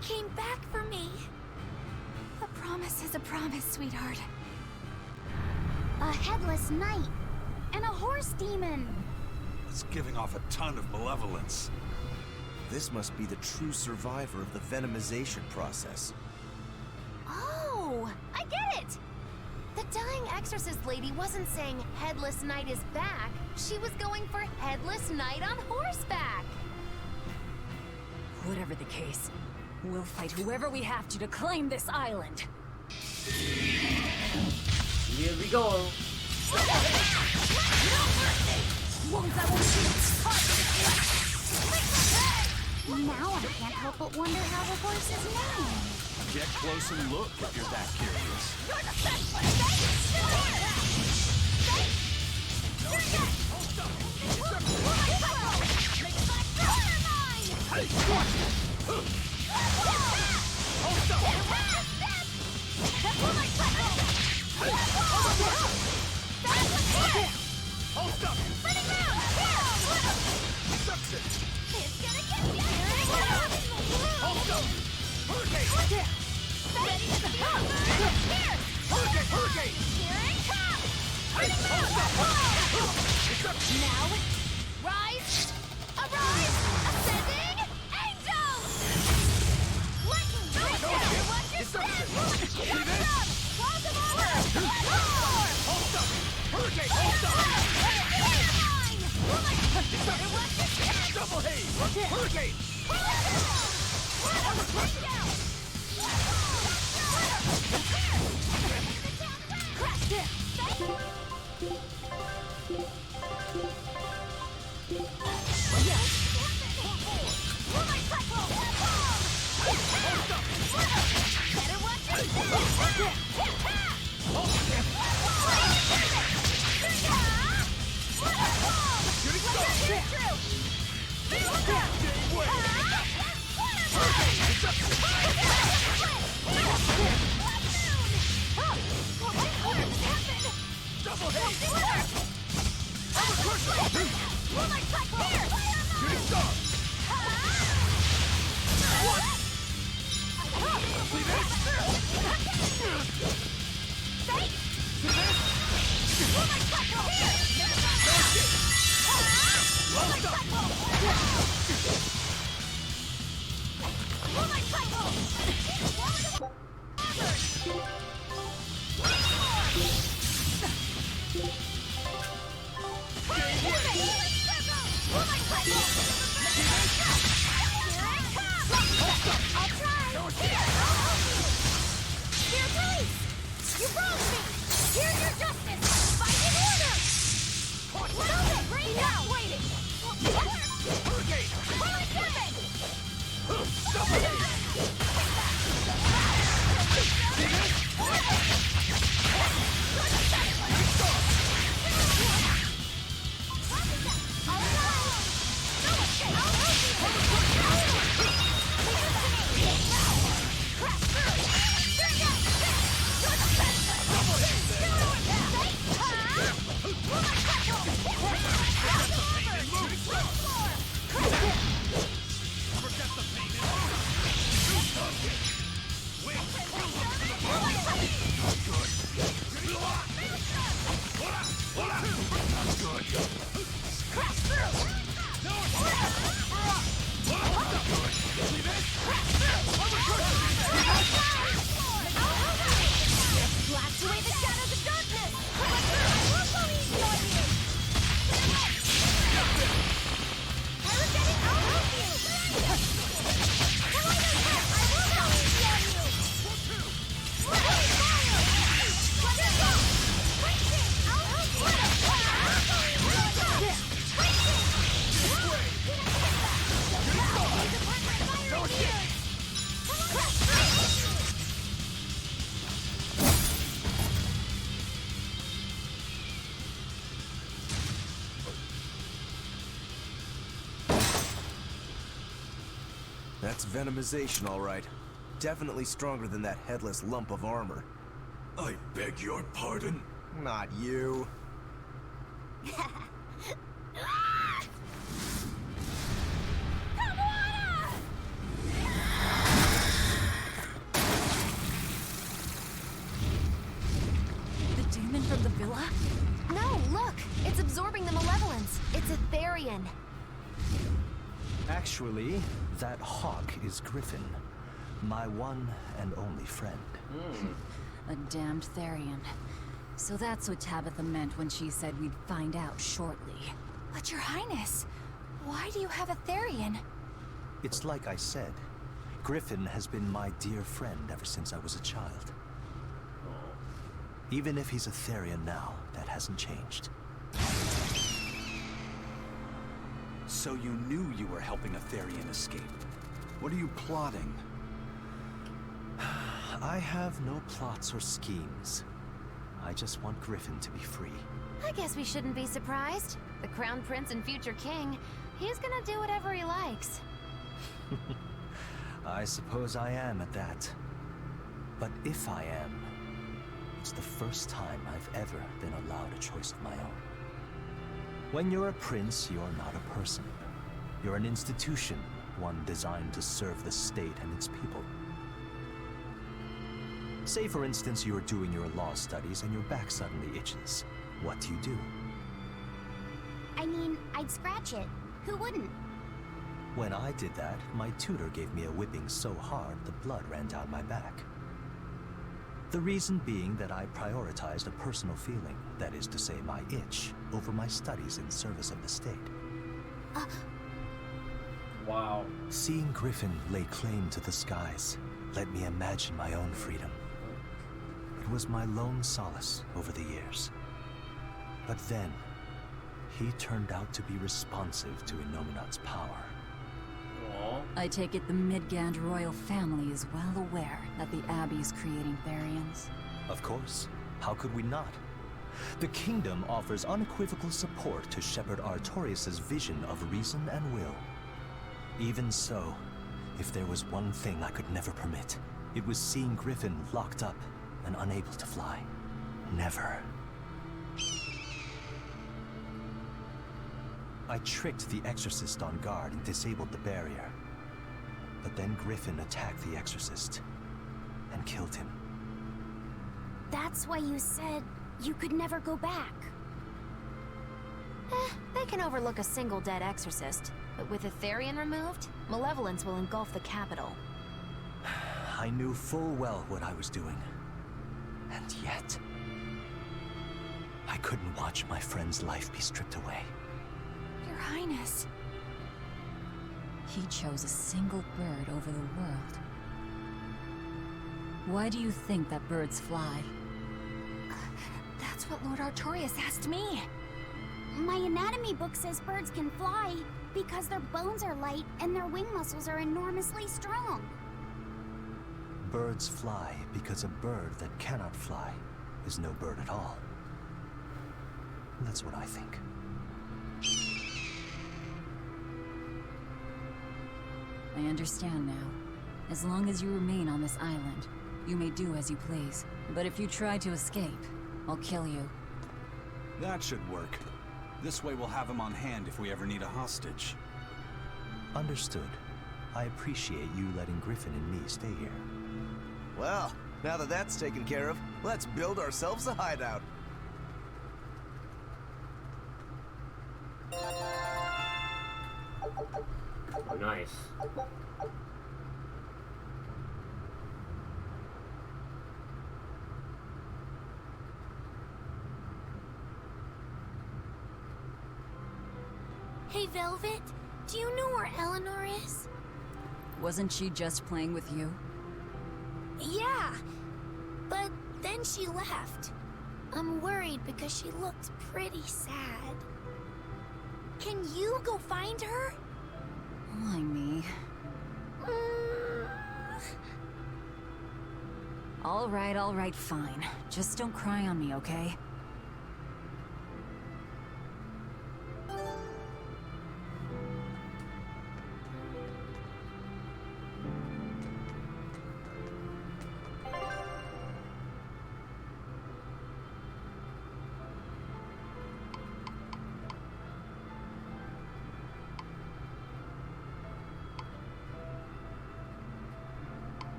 D: Came back for me. A promise is a promise, sweetheart.
G: A headless knight and a horse demon.
B: It's giving off a ton of malevolence.
E: This must be the true survivor of the venomization process.
C: Oh, I get it! The dying exorcist lady wasn't saying Headless Knight is back. She was going for Headless Knight on horseback.
F: Whatever the case, we'll fight whoever we have to claim this island.
A: Here we go.
G: Now I can't help but wonder how the horse is named.
B: Get close and look if you're that curious.
C: Now, rise, arise, ascending, angels! Lightning, watch your step! Cross of order! Hold up! Hurricane, hold up!
L: Hurricane!
E: That's venomization, all right. Definitely stronger than that headless lump of armor.
L: I beg your pardon?
E: Not you.
F: The demon from the villa?
C: No, look! It's absorbing the malevolence. It's a Therian.
K: Actually, that hawk is Griffin, my one and only friend.
F: A damned Therian. So that's what Tabitha meant when she said we'd find out shortly.
D: But Your Highness, why do you have a Therian?
K: It's like I said, Griffin has been my dear friend ever since I was a child. Even if he's a Therian now, that hasn't changed.
B: So you knew you were helping a Therian escape. What are you plotting?
K: I have no plots or schemes. I just want Griffin to be free.
C: I guess we shouldn't be surprised. The Crown Prince and future king, he's gonna do whatever he likes.
K: I suppose I am at that. But if I am, it's the first time I've ever been allowed a choice of my own. When you're a prince, you're not a person. You're an institution, one designed to serve the state and its people. Say, for instance, you're doing your law studies and your back suddenly itches. What do?
G: I mean, I'd scratch it. Who wouldn't?
K: When I did that, my tutor gave me a whipping so hard the blood ran down my back. The reason being that I prioritized a personal feeling, that is to say my itch, over my studies in service of the state.
A: Wow.
K: Seeing Griffin lay claim to the skies let me imagine my own freedom. It was my lone solace over the years. But then, he turned out to be responsive to Innominat's power.
A: Aww.
F: I take it the Midgand royal family is well aware that the Abbey is creating Therians.
K: Of course. How could we not? The kingdom offers unequivocal support to Shepherd Artorius' vision of reason and will. Even so, if there was one thing I could never permit, it was seeing Griffin locked up and unable to fly. Never. I tricked the Exorcist on guard and disabled the barrier. But then Griffin attacked the Exorcist and killed him.
G: That's why you said you could never go back.
C: They can overlook a single dead exorcist, but with a Therian removed, malevolence will engulf the capital.
K: I knew full well what I was doing. And yet, I couldn't watch my friend's life be stripped away.
D: Your Highness.
F: He chose a single bird over the world. Why do you think that birds fly?
D: That's what Lord Artorius asked me.
G: My anatomy book says birds can fly because their bones are light and their wing muscles are enormously strong.
K: Birds fly because a bird that cannot fly is no bird at all. That's what I think.
F: I understand now. As long as you remain on this island, you may do as you please. But if you try to escape, I'll kill you.
B: That should work. This way we'll have him on hand if we ever need a hostage.
K: Understood. I appreciate you letting Griffin and me stay here.
E: Well, now that that's taken care of, let's build ourselves a hideout.
A: Nice.
G: Hey, Velvet, do you know where Eleanor is?
F: Wasn't she just playing with you?
G: Yeah, but then she left. I'm worried because she looked pretty sad. Can you go find her?
F: Why me? All right, fine. Just don't cry on me, okay?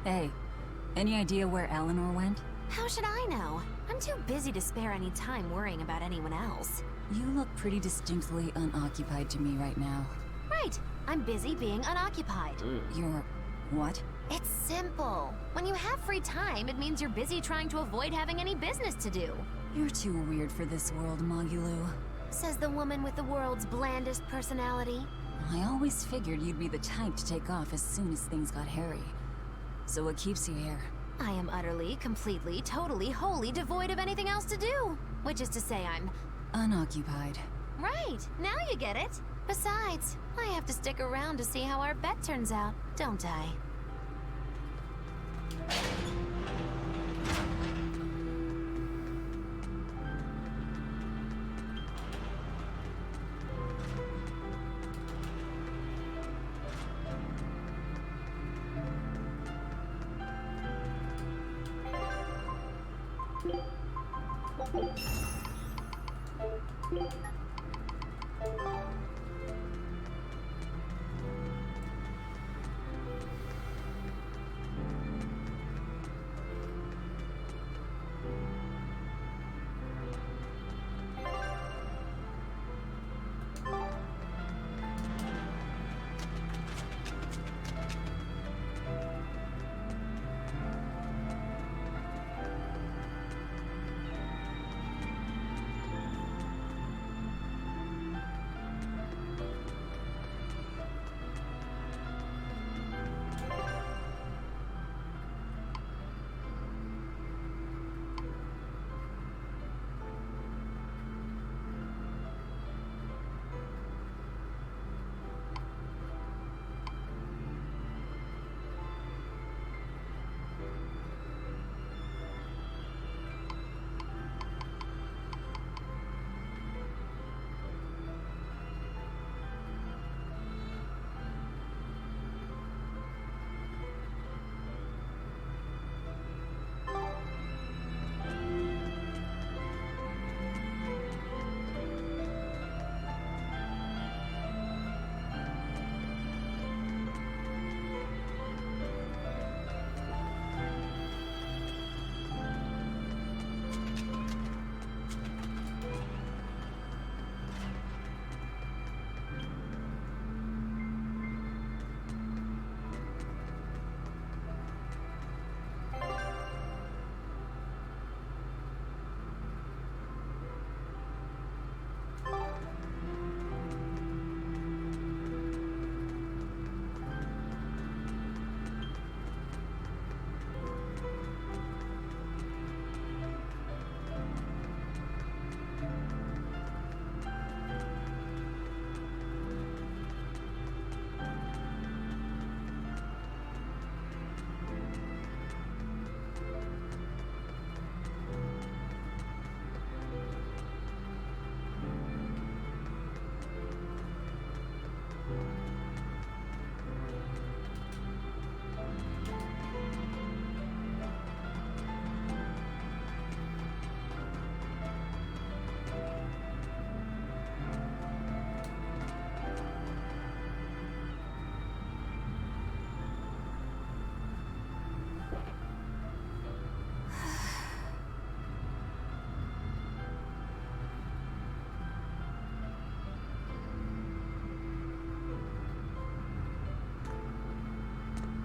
F: Hey, any idea where Eleanor went?
C: How should I know? I'm too busy to spare any time worrying about anyone else.
F: You look pretty distinctly unoccupied to me right now.
C: Right. I'm busy being unoccupied.
F: You're... what?
C: It's simple. When you have free time, it means you're busy trying to avoid having any business to do.
F: You're too weird for this world, Magulu.
C: Says the woman with the world's blandest personality.
F: I always figured you'd be the type to take off as soon as things got hairy. So what keeps you here?
C: I am utterly, completely, totally, wholly devoid of anything else to do. Which is to say I'm...
F: unoccupied.
C: Right, now you get it. Besides, I have to stick around to see how our bet turns out, don't I?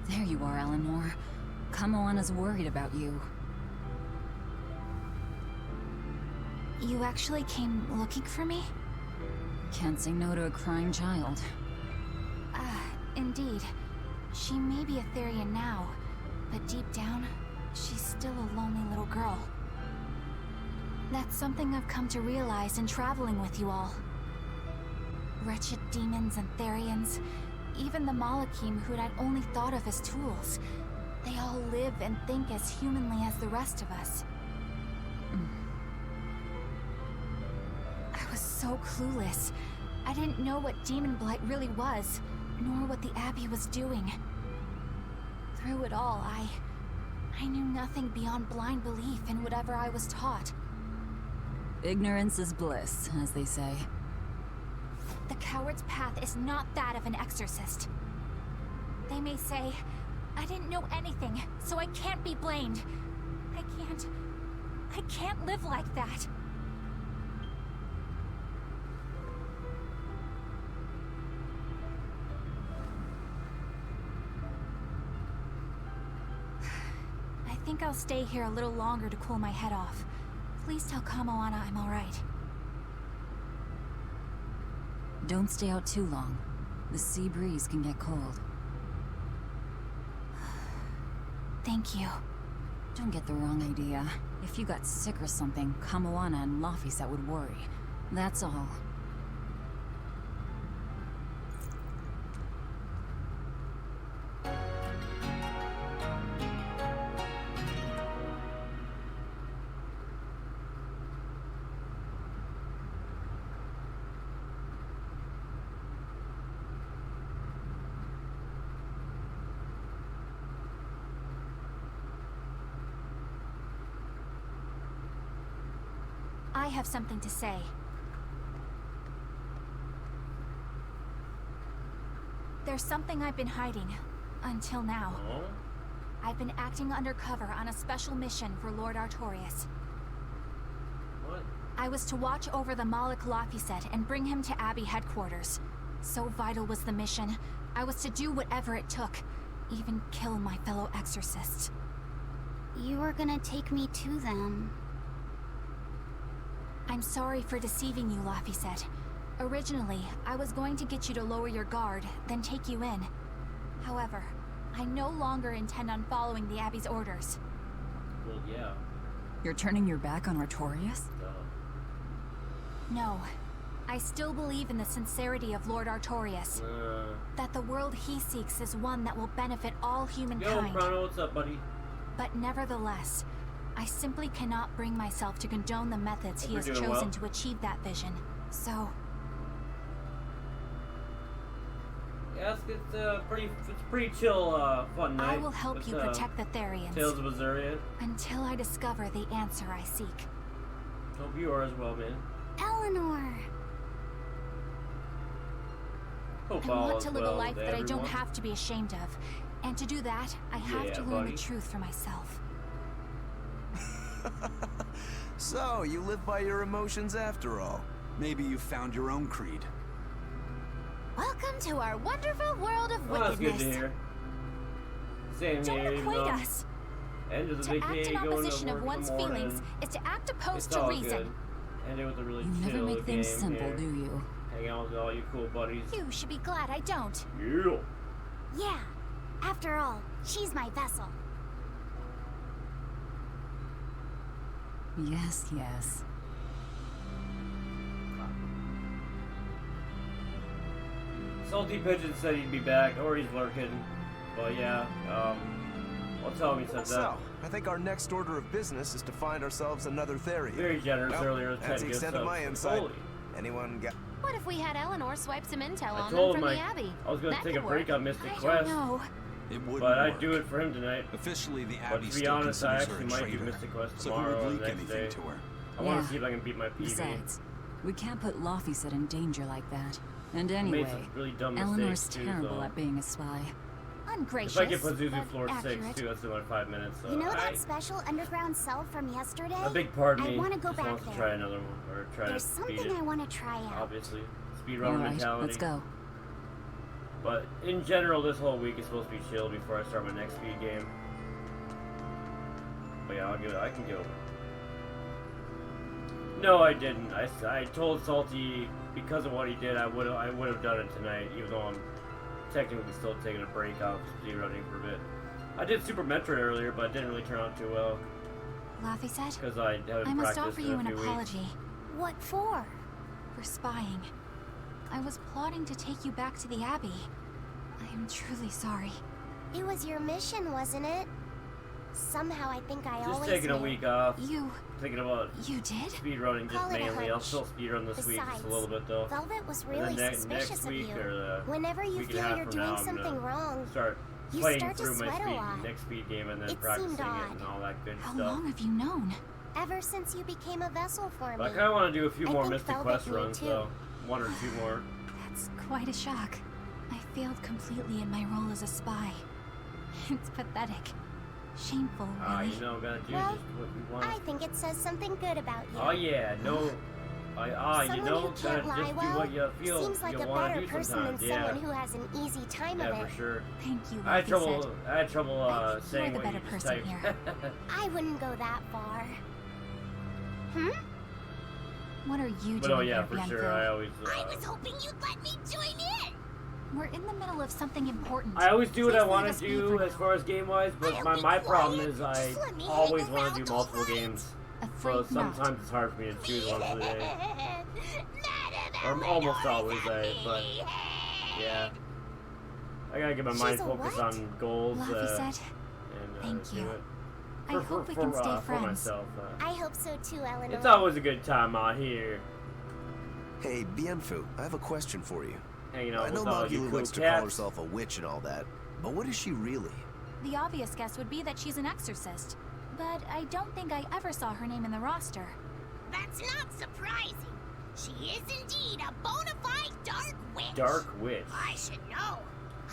F: There you are, Eleanor. Kamoana's worried about you.
D: You actually came looking for me?
F: Can't say no to a crying child.
D: Indeed. She may be a Therian now, but deep down, she's still a lonely little girl. That's something I've come to realize in traveling with you all. Wretched demons and Therians, even the Malakim who'd I'd only thought of as tools. They all live and think as humanly as the rest of us. I was so clueless. I didn't know what Demon Blight really was, nor what the Abbey was doing. Through it all, I knew nothing beyond blind belief in whatever I was taught.
F: Ignorance is bliss, as they say.
D: The coward's path is not that of an exorcist. They may say, I didn't know anything, so I can't be blamed. I can't live like that. I think I'll stay here a little longer to cool my head off. Please tell Kamoana I'm alright.
F: Don't stay out too long. The sea breeze can get cold.
D: Thank you.
F: Don't get the wrong idea. If you got sick or something, Kamoana and Laphicet would worry. That's all.
D: I have something to say. There's something I've been hiding. Until now.
A: Oh?
D: I've been acting undercover on a special mission for Lord Artorias.
A: What?
D: I was to watch over the Malik Lafiset and bring him to Abbey headquarters. So vital was the mission. I was to do whatever it took. Even kill my fellow exorcists.
N: You were gonna take me to them.
D: I'm sorry for deceiving you, Lafiset. Originally, I was going to get you to lower your guard, then take you in. However, I no longer intend on following the Abbey's orders.
A: Well, yeah.
F: You're turning your back on Artorias?
D: No. I still believe in the sincerity of Lord Artorias. That the world he seeks is one that will benefit all humankind.
A: Yo, Chrono, what's up, buddy?
D: But nevertheless, I simply cannot bring myself to condone the methods he has chosen to achieve that vision. So...
A: Yeah, it's pretty chill, fun night.
D: I will help you protect the Therians.
A: Tales of Berseria.
D: Until I discover the answer I seek.
A: Hope you are as well, man.
N: Eleanor!
A: Hope
D: I want to live a life that I don't have to be ashamed of. And to do that, I have to learn the truth for myself.
E: So, you live by your emotions after all.
B: Maybe you found your own creed.
C: Welcome to our wonderful world of
A: Well, that's
C: wickedness.
A: good to hear. Same
D: Don't
A: here,
D: equate us.
A: End of the
D: To
A: big
D: act
A: day,
D: in
A: going
D: opposition
A: to
D: of
A: work in
D: one's
A: the morning.
D: feelings is to act opposed
A: It's
D: to
A: all
D: reason.
A: good. End it with a really
F: You
A: chill
F: never make things
A: game
F: simple,
A: here.
F: do you?
A: Hang out with all you cool buddies.
D: You should be glad I don't.
A: Yeah.
N: Yeah. After all, she's my vessel.
F: Yes, yes.
A: Salty Pigeon said he'd be back, or he's lurking. But yeah, I'll tell him he said that.
E: So, I think our next order of business is to find ourselves another Therian.
A: Very generous
E: Well,
A: earlier.
E: that's the extent of my insight.
A: Holy.
E: Anyone got...
C: What if we had Eleanor swipe some intel
A: I
C: on
A: told
C: them
A: him
C: from the Abbey?
A: I was going to
C: That
A: take a
C: could
A: break
C: work.
A: on Mystic
D: I
A: Quest.
D: don't know.
B: It wouldn't
A: But
B: work.
A: I'd do it for him tonight.
B: Officially, the
A: But
B: Abbey
A: to be
B: still
A: honest, I
B: considers her
A: actually
B: a
A: might do
B: traitor.
A: Mystic Quest
B: So who
A: tomorrow
B: would
A: or
B: leak
A: the next
B: anything
A: day.
B: to her?
A: I want to see if I can beat my PB.
F: Besides, we can't put Lafiset in danger like that. And
A: I made
F: anyway,
A: some really dumb
F: Eleanor's
A: mistakes too,
F: terrible
A: so
F: at being a spy.
D: Ungracious,
A: if I get Pazuzu
D: but
A: floor 6
D: accurate.
A: too, that's in like 5 minutes. So
N: You know that special underground cell from yesterday?
A: a big part of
N: I
A: me
N: want to go
A: just
N: back
A: wants
N: there.
A: to try another one or try
N: There's
A: to beat
N: something
A: it.
N: I want to try out.
A: Obviously, speedrun
F: Alright,
A: mentality.
F: let's go.
A: But in general, this whole week is supposed to be chill before I start my next speed game. But yeah, I'll give it. I can go. No, I didn't. I told Salty because of what he did, I would have done it tonight, even though I'm technically still taking a break off speedrunning for a bit. I did Super Metroid earlier, but it didn't really turn out too well
D: Lafiset,
A: because I haven't
D: I must
A: practiced
D: offer
A: in
D: you
A: a
D: an
A: few
D: apology.
A: weeks.
N: What for?
D: For spying. I was plotting to take you back to the Abbey. I am truly sorry.
G: It was your mission, wasn't it? Somehow I think I
A: Just
G: always
A: taking a
G: knew.
A: week off.
D: You
A: Thinking about
D: did?
A: speedrunning just
G: Call it a
A: mainly. I'll
G: hunch.
A: still speedrun this week just a
G: Besides,
A: little bit though.
G: Velvet was
A: And
G: really
A: then
G: suspicious
A: next
G: of
A: week
G: you.
A: or
G: Whenever you
A: week and a
G: feel
A: half
G: you're
A: from
G: doing
A: now, I'm
G: something
A: gonna
G: wrong,
A: start
G: you
A: playing
G: start to
A: through my
G: sweat a lot.
A: next speed game and then
G: It
A: practicing
G: seemed
A: it
G: odd.
A: and all that good
D: How
A: stuff.
D: long have you known?
G: Ever since you became a vessel for
A: But I
G: me.
A: kind of want to do a few
G: I
A: more
G: think
A: Mystic
G: Velvet
A: Quest
G: knew
A: runs
G: too.
A: though. 1 or 2 more.
D: That's quite a shock. I failed completely in my role as a spy. It's pathetic. Shameful,
A: Ah,
D: really.
A: you know, gotta do
G: Well,
A: just what we want.
G: I think it says something good about you.
A: Oh yeah, no. you
G: Someone
A: know,
G: who
A: gotta
G: can't lie
A: just do
G: well
A: what you feel
G: seems like
A: you
G: a
A: want
G: better
A: to do
G: person than
A: sometimes. Yeah,
G: someone who has an easy time
A: yeah,
G: of it.
A: for sure.
D: Thank you,
A: I had trouble.
D: Lafiset.
A: I had trouble
D: You're
A: saying
D: the
A: what you
D: better
A: just
D: person
A: typed.
D: here.
G: I wouldn't go that far. Hmm?
D: What are you doing
A: But oh yeah,
D: here,
A: for
D: Bianco?
A: sure. I always.
N: hoping you'd let me join in.
D: We're in the middle of something important.
A: I always do what
D: Please
A: I
D: leave
A: want
D: us
A: to
D: be
A: do
D: for
A: as
D: now.
A: far as game wise, but
N: I'll
A: my
N: be
A: problem
N: quiet.
A: is I
N: Just let me
A: always
N: hang
A: want to
N: around
A: do multiple
N: all night.
A: games.
D: Afraid
A: So
D: not.
A: sometimes it's hard for me to choose one for the day.
N: Or
A: Or almost always, but yeah. I gotta get my mind
G: She's a
A: focused
G: what?
A: on goals
D: Lafiset,
A: and
D: thank
A: do
D: you.
A: it.
D: I hope we can stay
A: for
D: friends.
A: myself.
G: I hope so too, Eleanor.
A: It's always a good time out here,
E: Hey, Bienfu, I have a question for you.
A: hanging out
E: I know
A: with all you
E: Magulu
A: cool
E: likes to call
A: cats.
E: herself a witch and all that, but what is she really?
D: The obvious guess would be that she's an exorcist. But I don't think I ever saw her name in the roster.
N: That's not surprising. She is indeed a bona fide dark witch.
A: Dark witch.
N: I should know.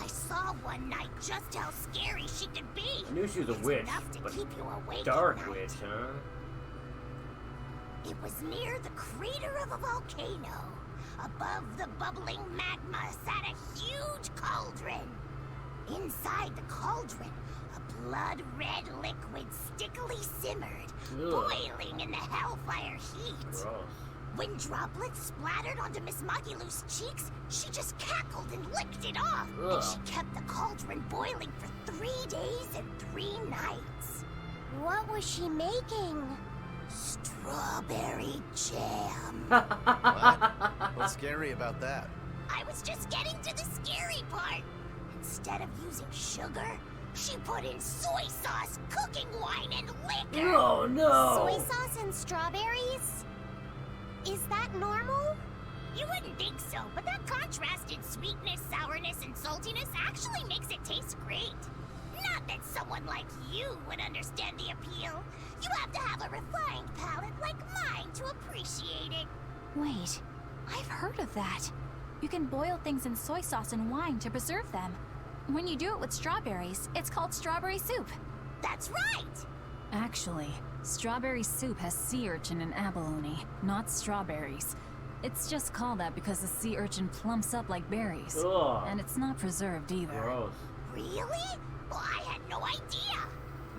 N: I saw one night just how scary she could be.
A: I knew she was a
N: It's
A: witch,
N: enough to
A: but
N: keep you awake
A: dark
N: at night.
A: witch, huh?
N: It was near the crater of a volcano. Above the bubbling magma sat a huge cauldron. Inside the cauldron, a blood-red liquid stickily simmered, boiling in the hellfire heat.
A: Gross.
N: When droplets splattered onto Miss Magilou's cheeks, she just cackled and licked it off. And she kept the cauldron boiling for 3 days and 3 nights.
G: What was she making?
N: Strawberry jam.
E: What? What's scary about that?
N: I was just getting to the scary part. Instead of using sugar, she put in soy sauce, cooking wine, and liquor.
A: Oh no!
G: Soy sauce and strawberries? Is that normal?
N: You wouldn't think so, but that contrasted sweetness, sourness, and saltiness actually makes it taste great. Not that someone like you would understand the appeal. You have to have a refined palate like mine to appreciate it.
D: Wait, I've heard of that. You can boil things in soy sauce and wine to preserve them. When you do it with strawberries, it's called strawberry soup.
N: That's right!
F: Actually, strawberry soup has sea urchin and abalone, not strawberries. It's just called that because the sea urchin plumps up like berries.
A: Ugh.
F: And it's not preserved either.
A: Gross.
N: Really? Well, I had no idea.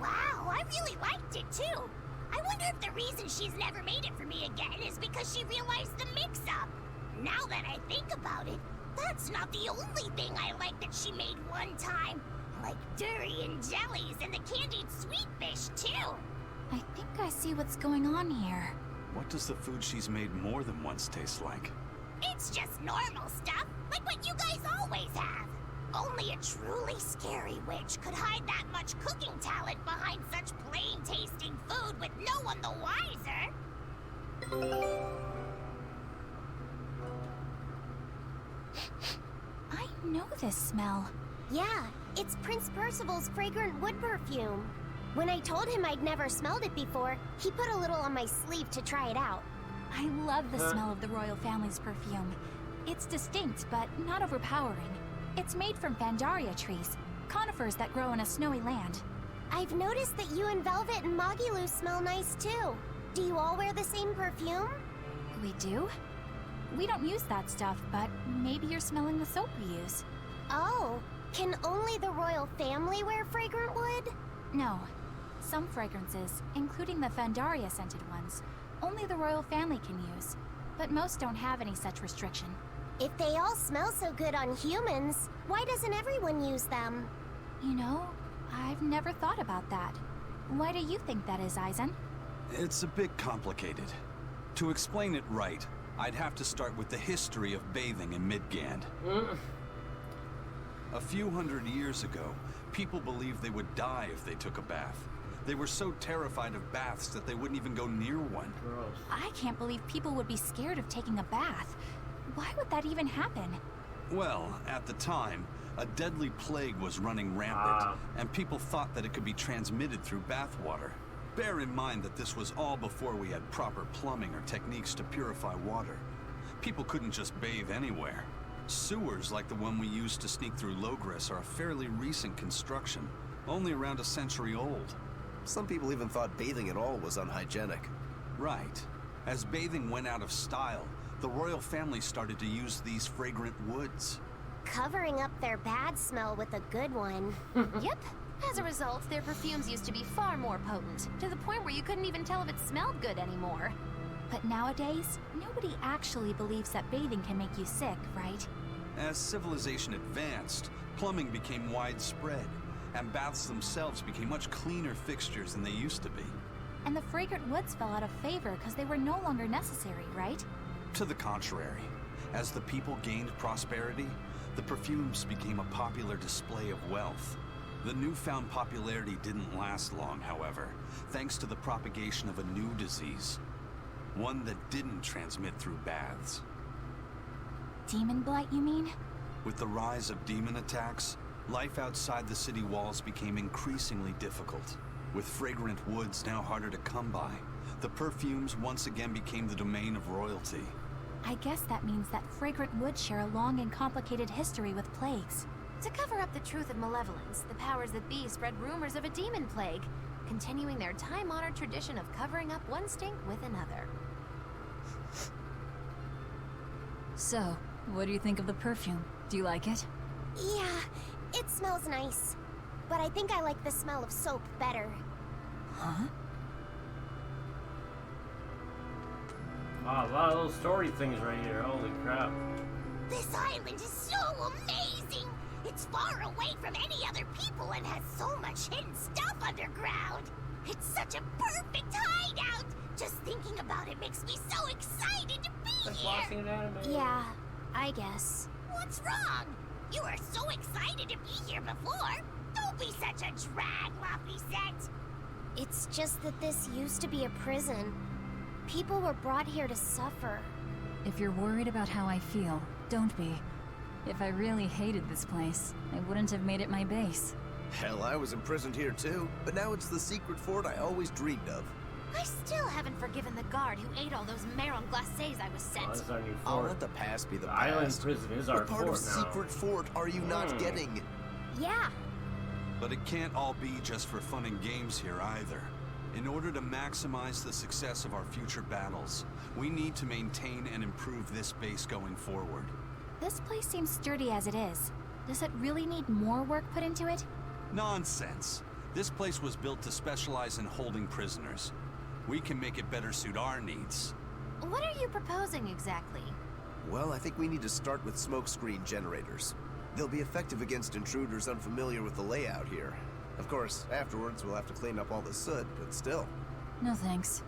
N: Wow, I really liked it too. I wonder if the reason she's never made it for me again is because she realized the mix-up. Now that I think about it, that's not the only thing I like that she made one time. Like durian jellies and the candied sweet fish too.
D: I think I see what's going on here.
B: What does the food she's made more than once taste like?
N: It's just normal stuff, like what you guys always have. Only a truly scary witch could hide that much cooking talent behind such plain-tasting food with no one the wiser.
D: I know this smell.
G: Yeah, it's Prince Percival's fragrant wood perfume. When I told him I'd never smelled it before, he put a little on my sleeve to try it out.
D: I love the smell of the royal family's perfume. It's distinct, but not overpowering. It's made from Pandaria trees, conifers that grow in a snowy land.
G: I've noticed that you and Velvet and Magilou smell nice too. Do you all wear the same perfume?
D: We do? We don't use that stuff, but maybe you're smelling the soap we use.
G: Oh, can only the royal family wear fragrant wood?
D: No. Some fragrances, including the Pandaria scented ones, only the royal family can use, but most don't have any such restriction.
G: If they all smell so good on humans, why doesn't everyone use them?
D: You know, I've never thought about that. Why do you think that is, Eisen?
B: It's a bit complicated. To explain it right, I'd have to start with the history of bathing in Midgand. A few hundred years ago, people believed they would die if they took a bath. They were so terrified of baths that they wouldn't even go near one.
A: Gross.
D: I can't believe people would be scared of taking a bath. Why would that even happen?
B: Well, at the time, a deadly plague was running rampant, and people thought that it could be transmitted through bathwater. Bear in mind that this was all before we had proper plumbing or techniques to purify water. People couldn't just bathe anywhere. Sewers like the one we used to sneak through Logres are a fairly recent construction, only around a century old.
E: Some people even thought bathing at all was unhygienic.
B: Right. As bathing went out of style, the royal family started to use these fragrant woods.
G: Covering up their bad smell with a good one.
C: Yep. As a result, their perfumes used to be far more potent, to the point where you couldn't even tell if it smelled good anymore.
D: But nowadays, nobody actually believes that bathing can make you sick, right?
B: As civilization advanced, plumbing became widespread, and baths themselves became much cleaner fixtures than they used to be.
D: And the fragrant woods fell out of favor because they were no longer necessary, right?
B: To the contrary, as the people gained prosperity, the perfumes became a popular display of wealth. The newfound popularity didn't last long, however, thanks to the propagation of a new disease. One that didn't transmit through baths.
D: Demon blight, you mean?
B: With the rise of demon attacks, life outside the city walls became increasingly difficult. With fragrant woods now harder to come by, the perfumes once again became the domain of royalty.
D: I guess that means that fragrant woods share a long and complicated history with plagues.
C: To cover up the truth of malevolence, the powers that be spread rumors of a demon plague, continuing their time-honored tradition of covering up one stink with another.
F: So, what do you think of the perfume? Do you like it?
G: Yeah, it smells nice. But I think I like the smell of soap better.
F: Huh?
A: Wow, a lot of little story things right here. Holy crap.
N: This island is so amazing! It's far away from any other people and has so much hidden stuff underground. It's such a perfect hideout! Just thinking about it makes me so excited to be
A: Like
N: here!
A: watching an anime.
G: Yeah, I guess.
N: What's wrong? You were so excited to be here before. Don't be such a drag, Laphicet.
G: It's just that this used to be a prison. People were brought here to suffer.
F: If you're worried about how I feel, don't be. If I really hated this place, I wouldn't have made it my base.
E: Hell, I was imprisoned here too, but now it's the secret fort I always dreamed of.
C: I still haven't forgiven the guard who ate all those marron glacés I was
A: Oh,
C: sent.
A: this is our new
E: I'll
A: fort.
E: let the past be the
A: The
E: past.
A: island prison is our
E: We're part
A: fort
E: of
A: now.
E: secret fort, are you not getting?
G: Yeah,
B: But it can't all be just for fun and games here either. In order to maximize the success of our future battles, we need to maintain and improve this base going forward.
D: This place seems sturdy as it is. Does it really need more work put into it?
B: Nonsense. This place was built to specialize in holding prisoners. We can make it better suit our needs.
C: What are you proposing exactly?
E: Well, I think we need to start with smokescreen generators. They'll be effective against intruders unfamiliar with the layout here. Of course, afterwards we'll have to clean up all the soot, but still.
F: No thanks.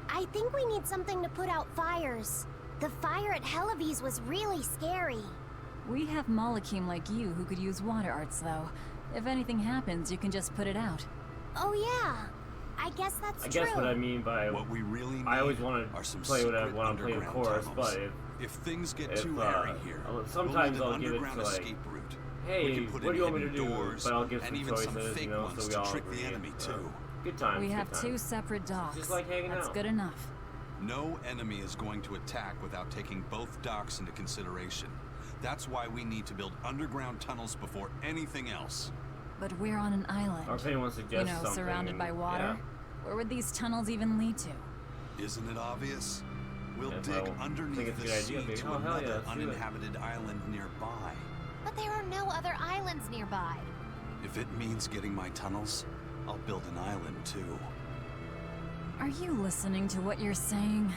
G: I think we need something to put out fires. The fire at Helavi's was really scary.
F: We have Malakim like you who could use water arts, though. If anything happens, you can just put it out.
G: Oh yeah, I guess that's
A: I
G: true.
A: guess what I mean by
B: What we really need
A: I always want
B: are
A: to
B: some
A: play what I
B: secret
A: want to play, of
B: underground
A: course,
B: tunnels.
A: but
B: If things get too
A: if,
B: hairy here,
A: sometimes
B: we'll
A: I'll
B: need
A: give
B: an
A: it to,
B: underground
A: like,
B: escape route.
A: hey,
B: We can put
A: what
B: in
A: do you want me to
B: hidden
A: do?
B: doors,
A: But I'll give
B: and
A: some
B: even some
A: choices,
B: fake
A: you know,
B: ones
A: so we
B: to
A: all
B: trick
A: agree.
B: the enemy too.
A: Good times.
F: We
A: good
F: have
A: times.
F: 2 separate docks.
A: Just like hanging
F: That's
A: out.
F: good enough.
B: No enemy is going to attack without taking both docks into consideration. That's why we need to build underground tunnels before anything else.
F: But we're on an island.
A: Or if anyone suggests
F: You know,
A: something,
F: surrounded by water.
A: yeah.
F: Where would these tunnels even lead to?
B: Isn't it obvious? We'll
A: If
B: dig
A: I think
B: underneath
A: it's a
B: the
A: good
B: sea
A: idea, maybe.
B: to
A: Oh, hell yeah,
B: another
A: let's do it.
B: uninhabited island nearby.
C: But there are no other islands nearby.
B: If it means getting my tunnels, I'll build an island too.
F: Are you listening to what you're saying?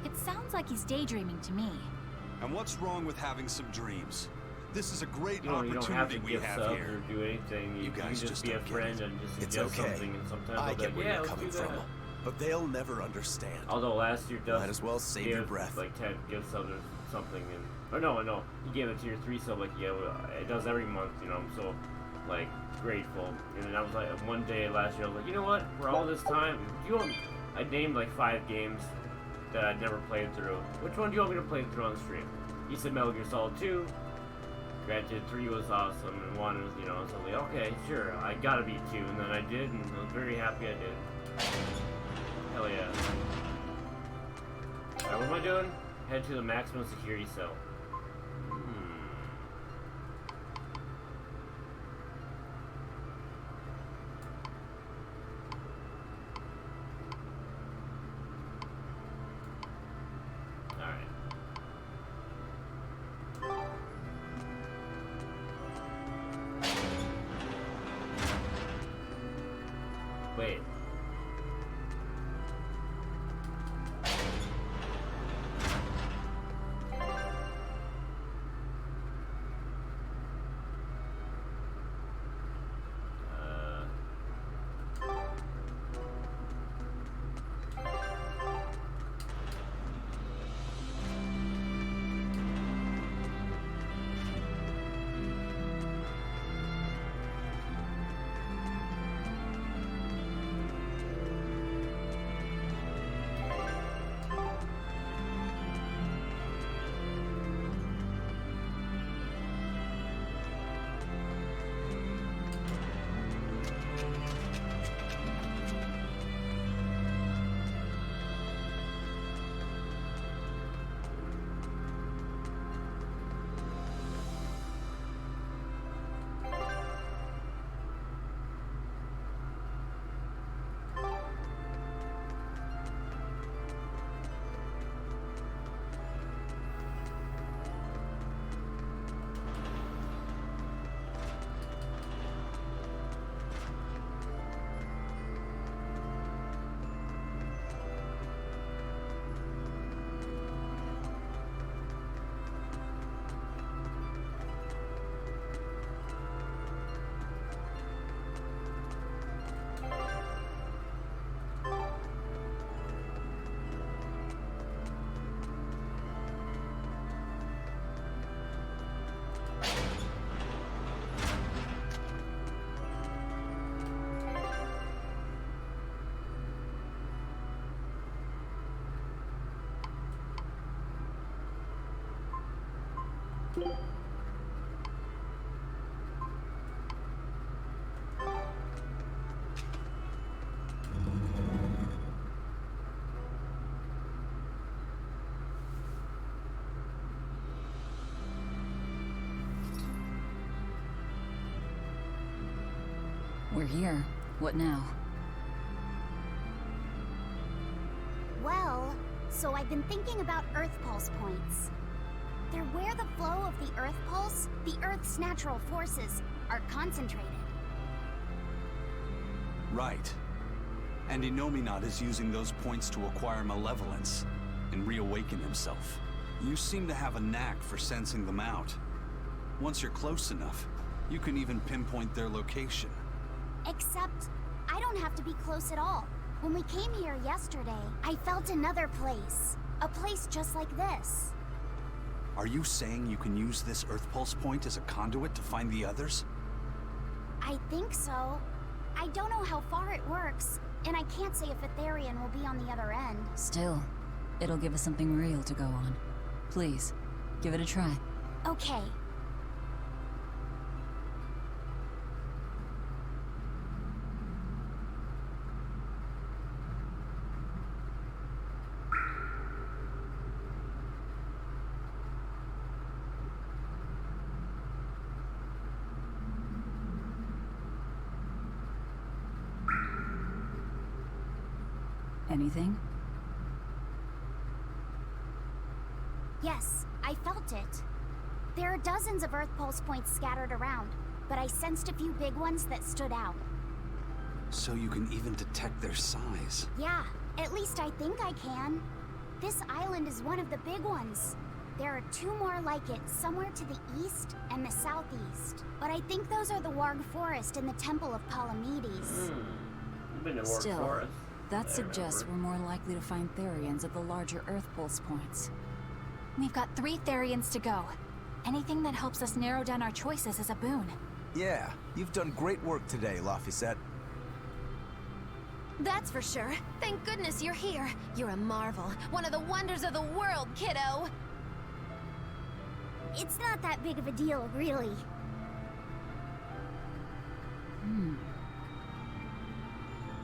D: It sounds like he's daydreaming to me.
B: And what's wrong with having some dreams? This is a great
A: You don't have
B: opportunity
A: to
B: we
A: give
B: have
A: subs
B: here.
A: or do anything. You can
E: guys
A: just
E: just
A: be a
E: don't get
A: friend
E: it.
A: and just
E: It's
A: suggest
E: okay.
A: something, and sometimes
E: I
A: I'll be
E: get
A: like,
E: where
A: yeah,
E: you're
A: let's
E: coming
A: do that.
E: from, but they'll never understand.
A: Although last year Dust
E: Might as well save your breath.
A: like 10 gift subs or something, and or no, he gave it to your 3 sub like it does every month. You know, I'm so like grateful. And then I was like, one day last year, I was like, you know what? For all this time, I named like 5 games that I'd never played through. Which one do you want me to play through on stream? He said Metal Gear Solid 2. Granted, 3 was awesome, and 1 was, you know, so I was like, okay, sure, I gotta beat 2, and then I did, and I was very happy I did. Hell yeah. Alright, what am I doing? Head to the maximum security cell. Alright. Wait.
F: We're here. What now?
N: Well, so I've been thinking about Earth Pulse points. They're where the flow of the Earth Pulse, the Earth's natural forces, are concentrated.
B: Right. And Innominat is using those points to acquire malevolence and reawaken himself. You seem to have a knack for sensing them out. Once you're close enough, you can even pinpoint their location.
N: Except, I don't have to be close at all. When we came here yesterday, I felt another place. A place just like this.
B: Are you saying you can use this Earth Pulse point as a conduit to find the others?
N: I think so. I don't know how far it works, and I can't say if Etherian will be on the other end.
F: Still, it'll give us something real to go on. Please, give it a try.
N: Okay.
F: Anything?
N: Yes, I felt it. There are dozens of Earth Pulse points scattered around, but I sensed a few big ones that stood out.
B: So you can even detect their size.
N: Yeah, at least I think I can. This island is one of the big ones. There are two more like it somewhere to the east and the southeast. But I think those are the Warg Forest and the Temple of Palamedes.
A: You've been to Warg
F: Still,
A: Forest.
F: that suggests we're more likely to find Therians at the larger Earth Pulse points.
D: We've got 3 Therians to go. Anything that helps us narrow down our choices is a boon.
E: Yeah, you've done great work today, Laphicet.
C: That's for sure. Thank goodness you're here. You're a marvel. One of the wonders of the world, kiddo.
N: It's not that big of a deal, really.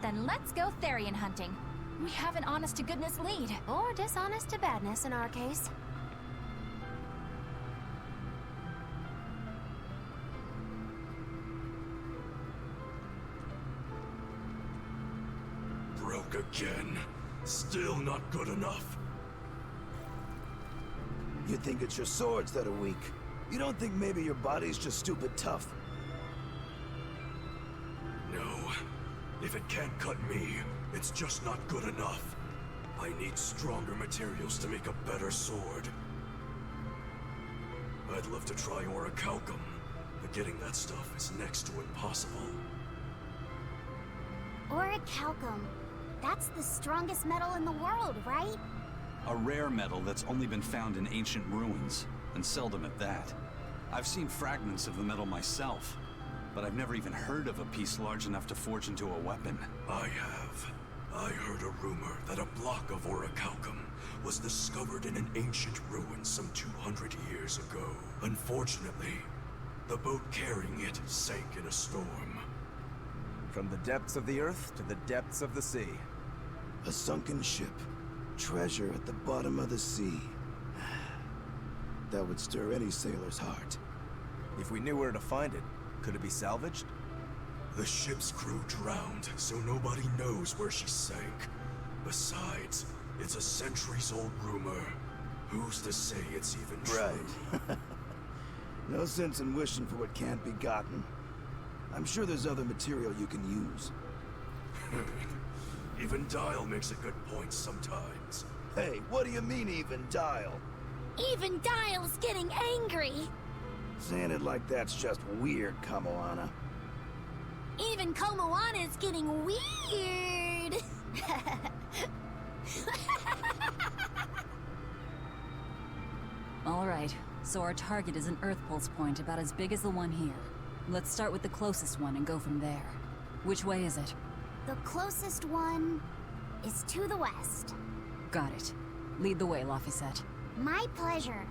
D: Then let's go Therian hunting. We have an honest-to-goodness lead.
C: Or dishonest to badness in our case.
L: Broke again. Still not good enough.
O: You think it's your swords that are weak. You don't think maybe your body's just stupid tough?
L: No. If it can't cut me, it's just not good enough. I need stronger materials to make a better sword. I'd love to try orichalcum, but getting that stuff is next to impossible.
N: Orichalcum. That's the strongest metal in the world, right?
B: A rare metal that's only been found in ancient ruins, and seldom at that. I've seen fragments of the metal myself, but I've never even heard of a piece large enough to forge into a weapon.
L: I have. I heard a rumor that a block of orichalcum was discovered in an ancient ruin some 200 years ago. Unfortunately, the boat carrying it sank in a storm.
E: From the depths of the earth to the depths of the sea.
O: A sunken ship. Treasure at the bottom of the sea. That would stir any sailor's heart.
E: If we knew where to find it, could it be salvaged?
L: The ship's crew drowned, so nobody knows where she sank. Besides, it's a centuries-old rumor. Who's to say it's even true?
O: Right. No sense in wishing for what can't be gotten. I'm sure there's other material you can use.
L: Even Dial makes a good point sometimes.
O: Hey, what do you mean, even Dial?
N: Even Dial's getting angry!
O: Saying it like that's just weird, Kamoana.
N: Even Komoana's getting weird!
F: Alright, so our target is an Earth Pulse point about as big as the one here. Let's start with the closest one and go from there. Which way is it?
N: The closest one is to the west.
F: Got it. Lead the way, Laphicet.
N: My pleasure.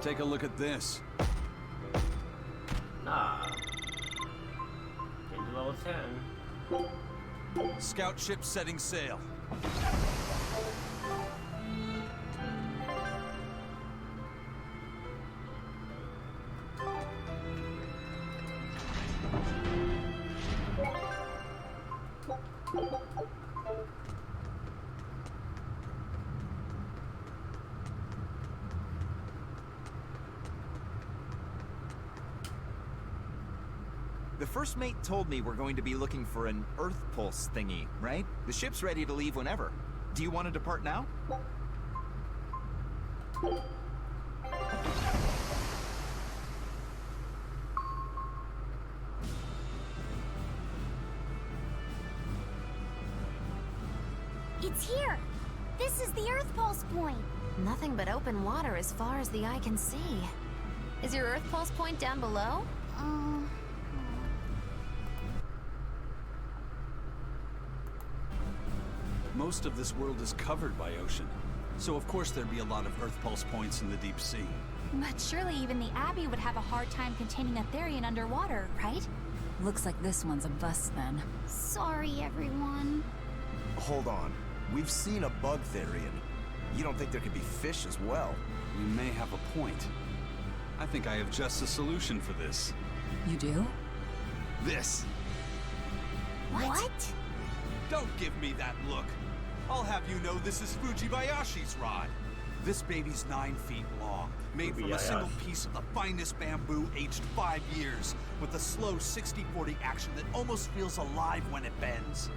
B: Take a look at this.
A: Ah. Into level 10.
B: Scout ship setting sail.
P: The first mate told me we're going to be looking for an Earth Pulse thingy, right? The ship's ready to leave whenever. Do you want to depart now?
N: It's here! This is the Earth Pulse point!
C: Nothing but open water as far as the eye can see. Is your Earth Pulse point down below?
B: Most of this world is covered by ocean, so of course there'd be a lot of Earth Pulse points in the deep sea.
D: But surely even the Abbey would have a hard time containing a Therian underwater, right?
F: Looks like this one's a bust then.
N: Sorry, everyone.
E: Hold on. We've seen a bug Therian. You don't think there could be fish as well?
B: You may have a point. I think I have just a solution for this.
F: You do?
B: This.
N: What?
B: Don't give me that look. I'll have you know this is Fujibayashi's rod. This baby's 9 feet long, made from a single piece of the finest bamboo aged 5 years, with a slow 60-40 action that almost feels alive when it bends.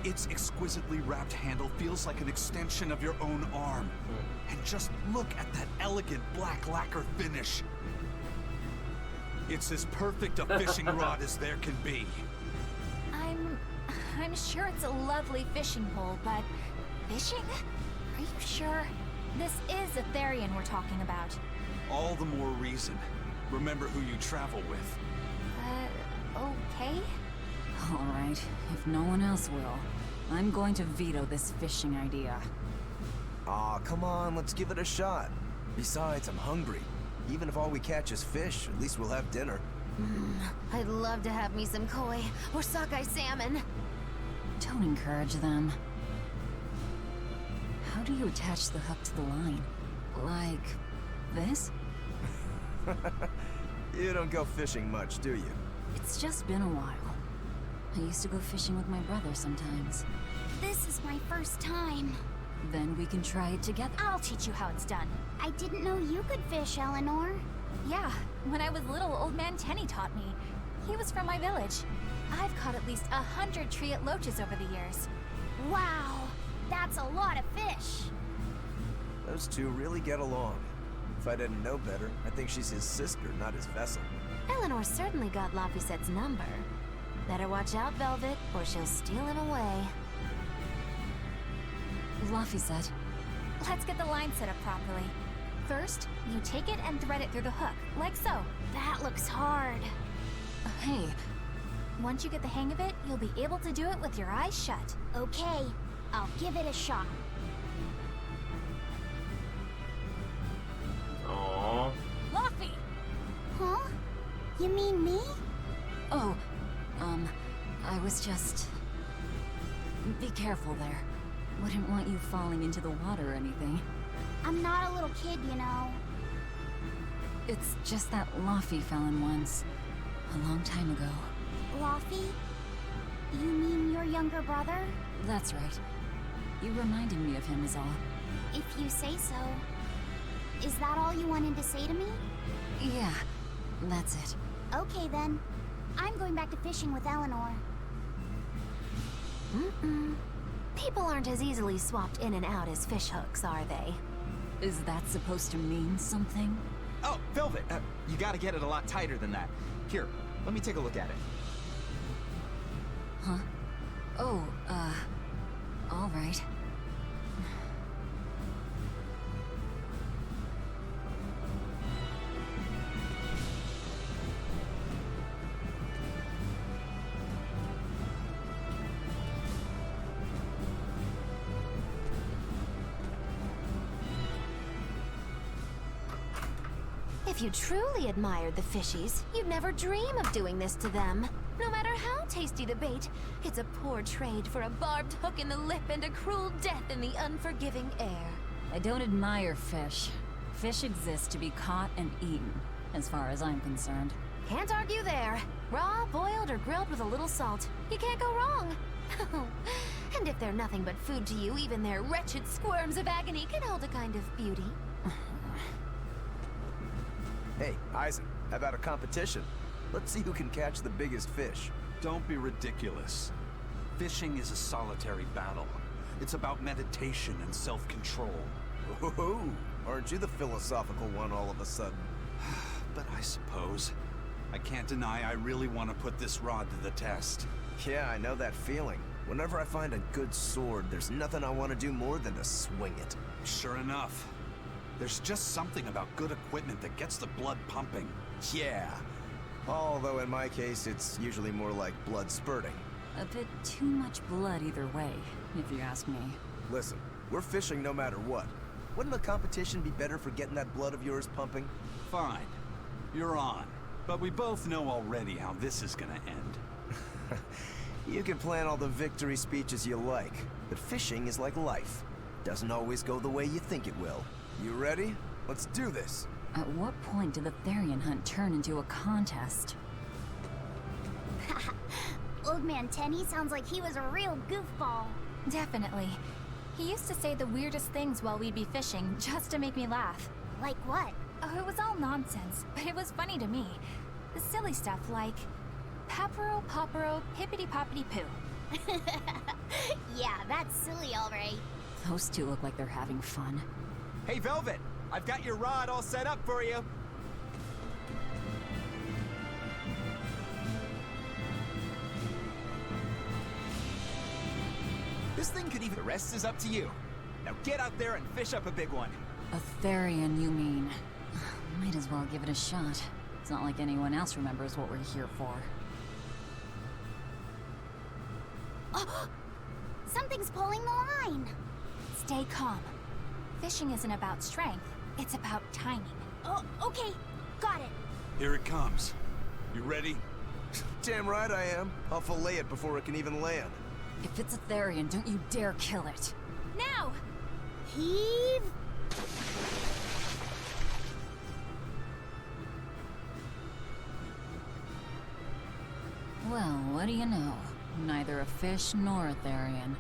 B: Its exquisitely wrapped handle feels like an extension of your own arm. And just look at that elegant black lacquer finish. It's as perfect a fishing rod as there can be.
D: I'm sure it's a lovely fishing pole, but fishing? Are you sure? This is a Therian we're talking about.
B: All the more reason. Remember who you travel with.
D: Okay?
F: All right, if no one else will, I'm going to veto this fishing idea.
E: Aw, come on, let's give it a shot. Besides, I'm hungry. Even if all we catch is fish, at least we'll have dinner.
C: I'd love to have me some koi or sockeye salmon.
F: Don't encourage them. How do you attach the hook to the line? Like this?
E: You don't go fishing much, do you?
F: It's just been a while. I used to go fishing with my brother sometimes.
N: This is my first time.
F: Then we can try it together.
D: I'll teach you how it's done.
N: I didn't know you could fish, Eleanor.
D: Yeah, when I was little, Old Man Tenny taught me. He was from my village. I've caught at least 100 treat loaches over the years.
N: Wow, that's a lot of fish.
E: Those two really get along. If I didn't know better, I think she's his sister, not his vessel.
C: Eleanor certainly got Lafisette's number. Better watch out, Velvet, or she'll steal him away.
F: Lafisette.
D: Let's get the line set up properly. First, you take it and thread it through the hook, like so.
N: That looks hard.
F: Hey.
D: Once you get the hang of it, you'll be able to do it with your eyes shut.
N: Okay, I'll give it a shot.
A: Aww.
D: Luffy!
N: Huh? You mean me?
F: Oh, I was just... Be careful there. Wouldn't want you falling into the water or anything.
N: I'm not a little kid, you know.
F: It's just that Laffy fell in once. A long time ago.
N: Laffy? You mean your younger brother?
F: That's right. You reminded me of him is all.
N: If you say so. Is that all you wanted to say to me?
F: Yeah, that's it.
N: Okay then. I'm going back to fishing with Eleanor.
C: People aren't as easily swapped in and out as fish hooks, are they?
F: Is that supposed to mean something?
P: Oh, Velvet! You gotta get it a lot tighter than that. Here, let me take a look at it.
F: Huh? Oh, all right.
C: If you truly admired the fishies, you'd never dream of doing this to them. No matter how tasty the bait, it's a poor trade for a barbed hook in the lip and a cruel death in the unforgiving air.
F: I don't admire fish. Fish exist to be caught and eaten, as far as I'm concerned.
C: Can't argue there. Raw, boiled, or grilled with a little salt. You can't go wrong. And if they're nothing but food to you, even their wretched squirms of agony can hold a kind of beauty.
E: Hey, Eisen, how about a competition? Let's see who can catch the biggest fish.
B: Don't be ridiculous. Fishing is a solitary battle. It's about meditation and self-control.
E: Ooh, aren't you the philosophical one all of a sudden?
B: But I suppose. I can't deny I really want to put this rod to the test.
E: Yeah, I know that feeling. Whenever I find a good sword, there's nothing I want to do more than to swing it.
B: Sure enough. There's just something about good equipment that gets the blood pumping.
E: Yeah. Although in my case, it's usually more like blood spurting.
F: A bit too much blood either way, if you ask me.
E: Listen, we're fishing no matter what. Wouldn't a competition be better for getting that blood of yours pumping?
B: Fine. You're on. But we both know already how this is gonna end.
E: You can plan all the victory speeches you like, but fishing is like life. Doesn't always go the way you think it will. You ready? Let's do this!
F: At what point did the Therian hunt turn into a contest?
N: Old Man Tenny sounds like he was a real goofball.
D: Definitely. He used to say the weirdest things while we'd be fishing, just to make me laugh.
N: Like what?
D: Oh, it was all nonsense, but it was funny to me. The silly stuff like... Papero, popero, pippity-poppity-poo.
N: Yeah, that's silly, alright.
F: Those two look like they're having fun.
P: Hey, Velvet! I've got your rod all set up for you. This thing could even... The rest is up to you. Now get out there and fish up a big one.
F: A Therian, you mean? Might as well give it a shot. It's not like anyone else remembers what we're here for.
N: Oh, something's pulling the line.
D: Stay calm. Fishing isn't about strength, it's about timing.
N: Oh, okay. Got it.
B: Here it comes. You ready?
E: Damn right I am. I'll fillet it before it can even land.
F: If it's a Therian, don't you dare kill it.
N: Now! Heave!
F: Well, what do you know? Neither a fish nor a Therian.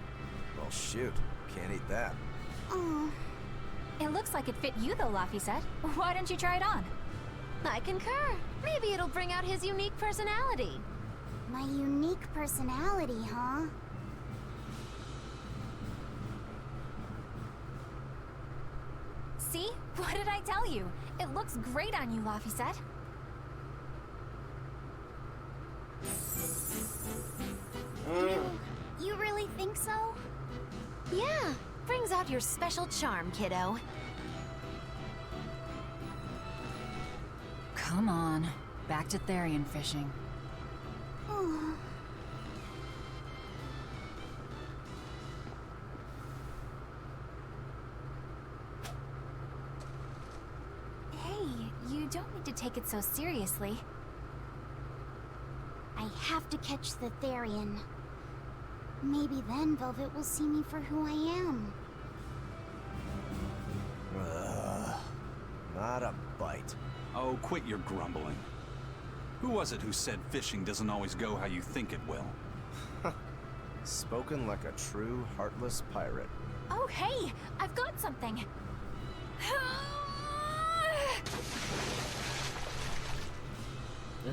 E: Well, shoot. Can't eat that.
N: Oh.
D: It looks like it fit you though, Laphicet. Why don't you try it on?
C: I concur. Maybe it'll bring out his unique personality.
N: My unique personality, huh?
D: See? What did I tell you? It looks great on you, Laphicet.
N: You really think so?
C: Yeah, brings out your special charm, kiddo.
F: Come on, back to Therian fishing.
N: Oh.
D: Hey, you don't need to take it so seriously.
N: I have to catch the Therian. Maybe then Velvet will see me for who I am.
E: Not a bite.
B: Oh, quit your grumbling. Who was it who said fishing doesn't always go how you think it will?
E: Spoken like a true, heartless pirate.
D: Oh, hey! I've got something!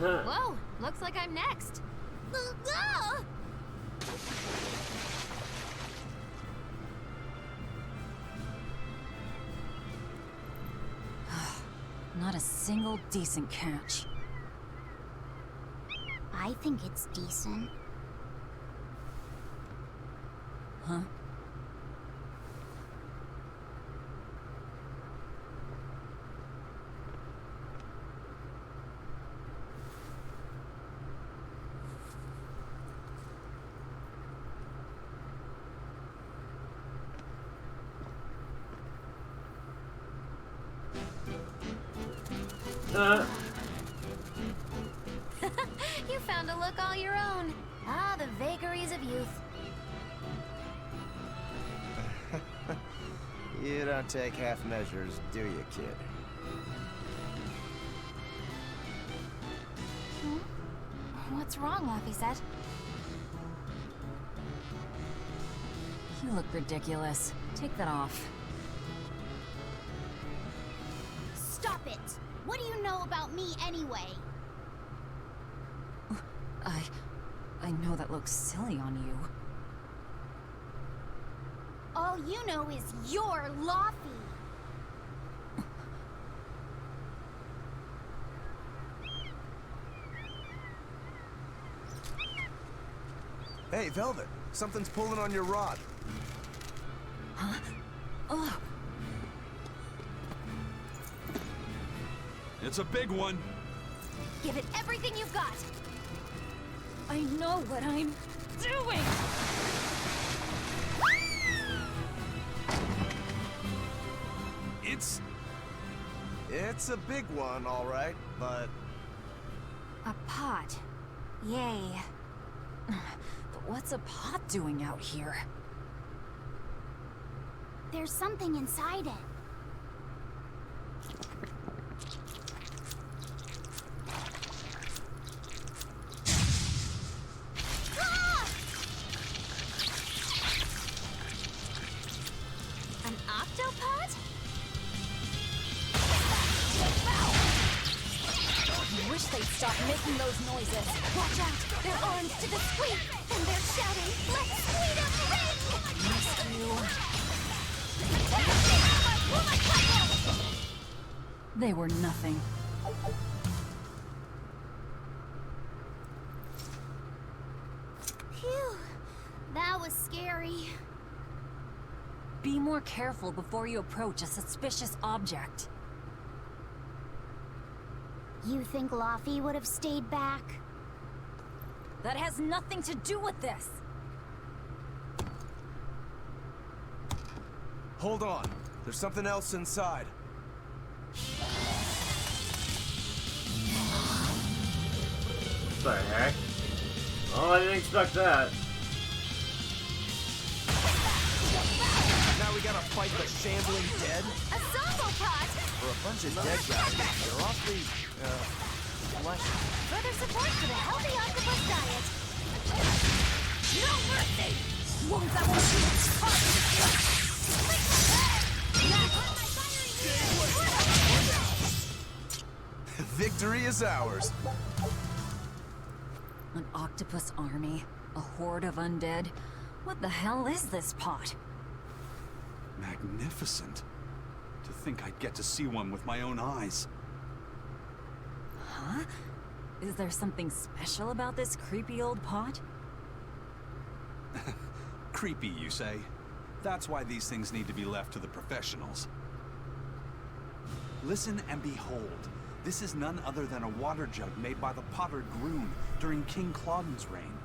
C: Whoa, looks like I'm next.
F: Not a single decent catch.
N: I think it's decent.
F: Huh?
C: You found a look all your own. Ah, the vagaries of youth.
E: You don't take half measures, do you, kid?
D: What's wrong, Laphicet?
F: You look ridiculous. Take that off.
N: Stop it! What do you know about me anyway?
F: I know that looks silly on you.
N: All you know is you're Laffy.
E: Hey, Velvet. Something's pulling on your rod.
F: Huh? Oh.
B: It's a big one.
N: Give it everything you've got.
F: I know what I'm doing!
E: It's a big one, all right, but...
D: A pot. Yay.
F: But what's a pot doing out here?
N: There's something inside it. Ah! An octopod?
F: I wish they'd stop making those noises.
N: Watch out! Their arms to the squeak! And they're shouting, "Let's squeak a ring!"
F: Missed you. They were nothing.
N: Phew. That was scary.
F: Be more careful before you approach a suspicious object.
N: You think Laffy would have stayed back?
F: That has nothing to do with this!
E: Hold on. There's something else inside.
A: What the heck? Oh, I didn't expect that.
E: Now we gotta fight the shambling dead?
N: A Zombo pot!
E: For a bunch of dead guys, they're awfully, fleshy.
N: Further support for the healthy octopus diet. No mercy!
F: Won't that one
E: Victory is ours.
F: An octopus army? A horde of undead? What the hell is this pot?
B: Magnificent. To think I'd get to see one with my own eyes.
F: Huh? Is there something special about this creepy old pot?
B: Creepy, you say? That's why these things need to be left to the professionals. Listen and behold. This is none other than a water jug made by the potter Groon during King Clauden's reign.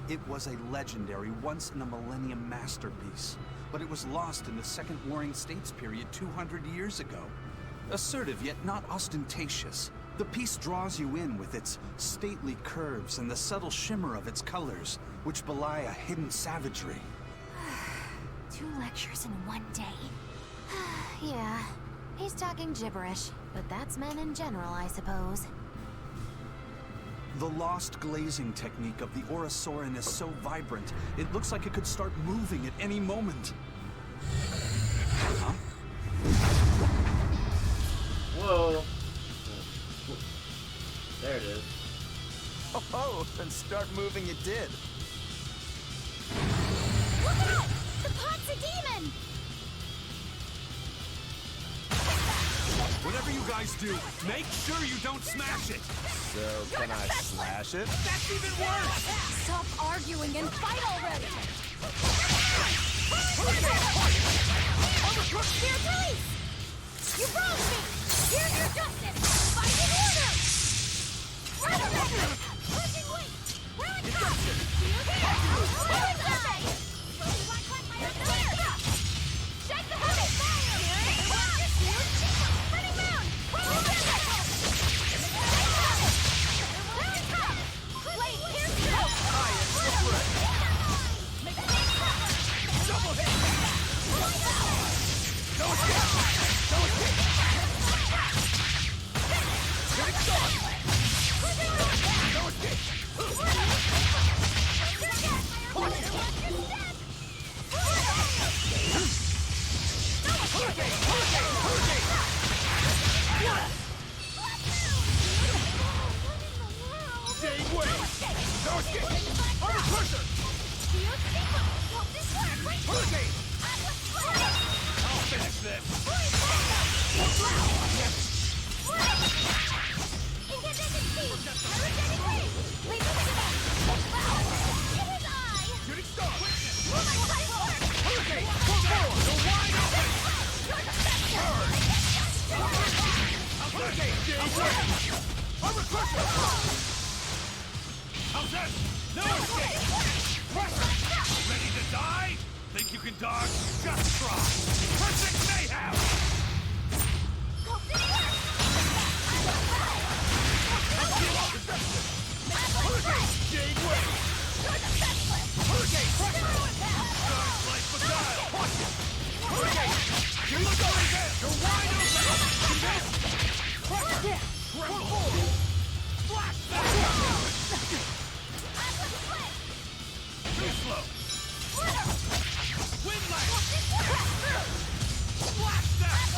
B: It was a legendary, once-in-a-millennium masterpiece, but it was lost in the Second Warring States period 200 years ago. Assertive, yet not ostentatious, the piece draws you in with its stately curves and the subtle shimmer of its colors, which belie a hidden savagery.
N: 2 lectures in one day.
C: Yeah, he's talking gibberish, but that's men in general, I suppose.
B: The lost glazing technique of the Orosaurin is so vibrant, it looks like it could start moving at any moment. Huh?
A: Whoa. There it is.
E: Oh, and start moving it did.
N: Look out! The pot's a demon!
B: Whatever you guys do, make sure you don't smash it!
E: So, can I slash it?
B: That's even worse!
F: Stop arguing and fight already!
N: Dear police! You wronged me! Here's your justice! Fight in order! Pushing weight! Where is Shake the heavy! Running mound! Wait, here's the
E: Double hit! No escape! No escape! Get it going! No escape!
Q: How's that? No escape! Ready to die? Think you can dodge? Just try! Perfect mayhem! Jade way! Hurricane! Like Messiah! Hurricane! You're looking right there! You're wide open! You missed! Tremble! Flash back! Too slow! Wind lag! Flash back!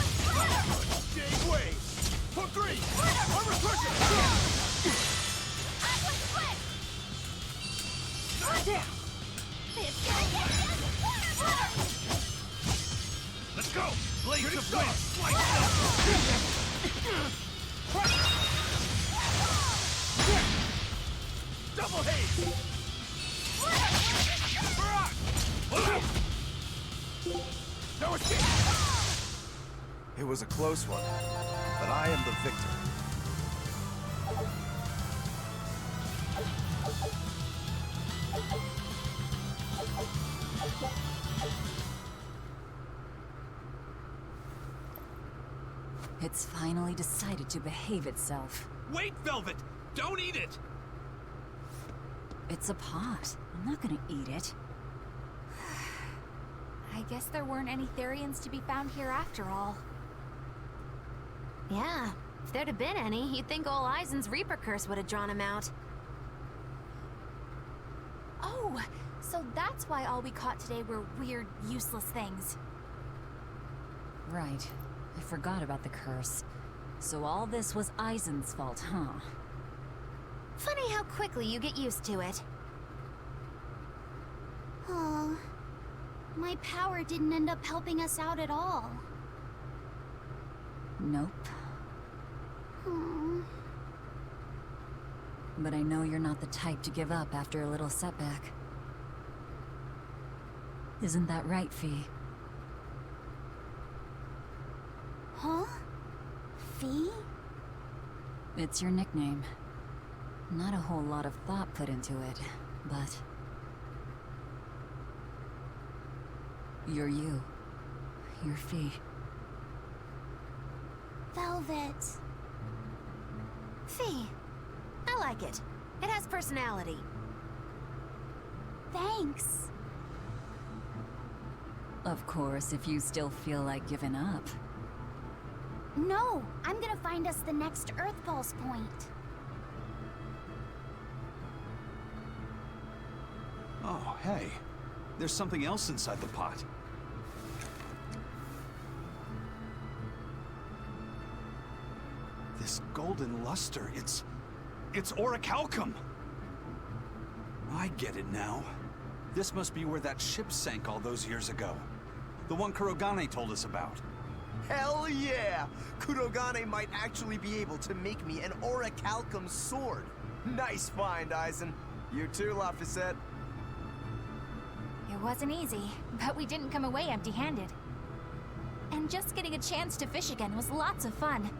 Q: Jade way! For green! Armor cushion! Let's go! Blades of wind! Slice double haze! No escape!
E: It was a close one, but I am the victor.
F: It's finally decided to behave itself.
Q: Wait, Velvet! Don't eat it!
F: It's a pot. I'm not gonna eat it.
D: I guess there weren't any Therians to be found here after all.
C: Yeah, if there'd have been any, you'd think old Eisen's Reaper curse would have drawn him out.
D: Oh, so that's why all we caught today were weird, useless things.
F: Right. I forgot about the curse. So all this was Eisen's fault, huh?
C: Funny how quickly you get used to it.
N: Oh, my power didn't end up helping us out at all.
F: Nope. But I know you're not the type to give up after a little setback. Isn't that right, Fee?
N: Huh? Fee?
F: It's your nickname. Not a whole lot of thought put into it, but... You're you. You're Fee.
N: Velvet.
C: Fee. I like it. It has personality.
N: Thanks.
F: Of course, if you still feel like giving up.
N: No, I'm gonna find us the next Earth Pulse point.
B: Oh, hey. There's something else inside the pot. This golden luster, it's orichalcum! I get it now. This must be where that ship sank all those years ago. The one Kurogane told us about.
E: Hell yeah! Kurogane might actually be able to make me an orichalcum sword. Nice find, Eisen. You too, Laphicet.
D: It wasn't easy, but we didn't come away empty-handed. And just getting a chance to fish again was lots of fun.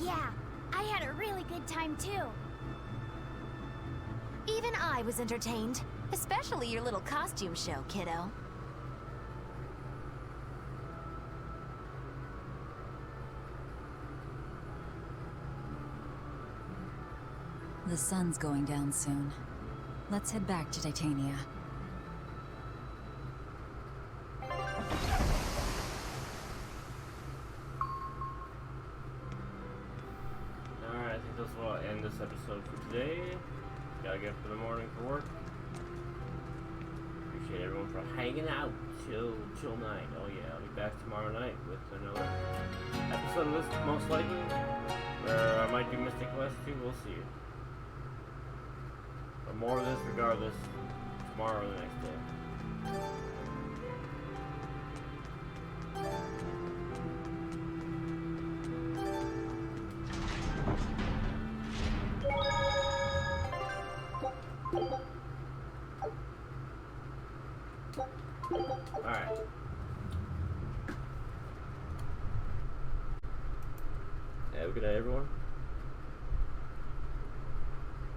N: Yeah, I had a really good time too.
C: Even I was entertained. Especially your little costume show, kiddo.
F: The sun's going down soon. Let's head back to Titania.
A: Alright, I think this will end this episode for today. Gotta get up in the morning for work. Appreciate everyone for hanging out. Chill night. Oh yeah, I'll be back tomorrow night with another episode of this, most likely. Where I might do Mystic Quest too, we'll see. But more of this regardless, tomorrow or the next day. Alright. Yeah, we Good night, everyone.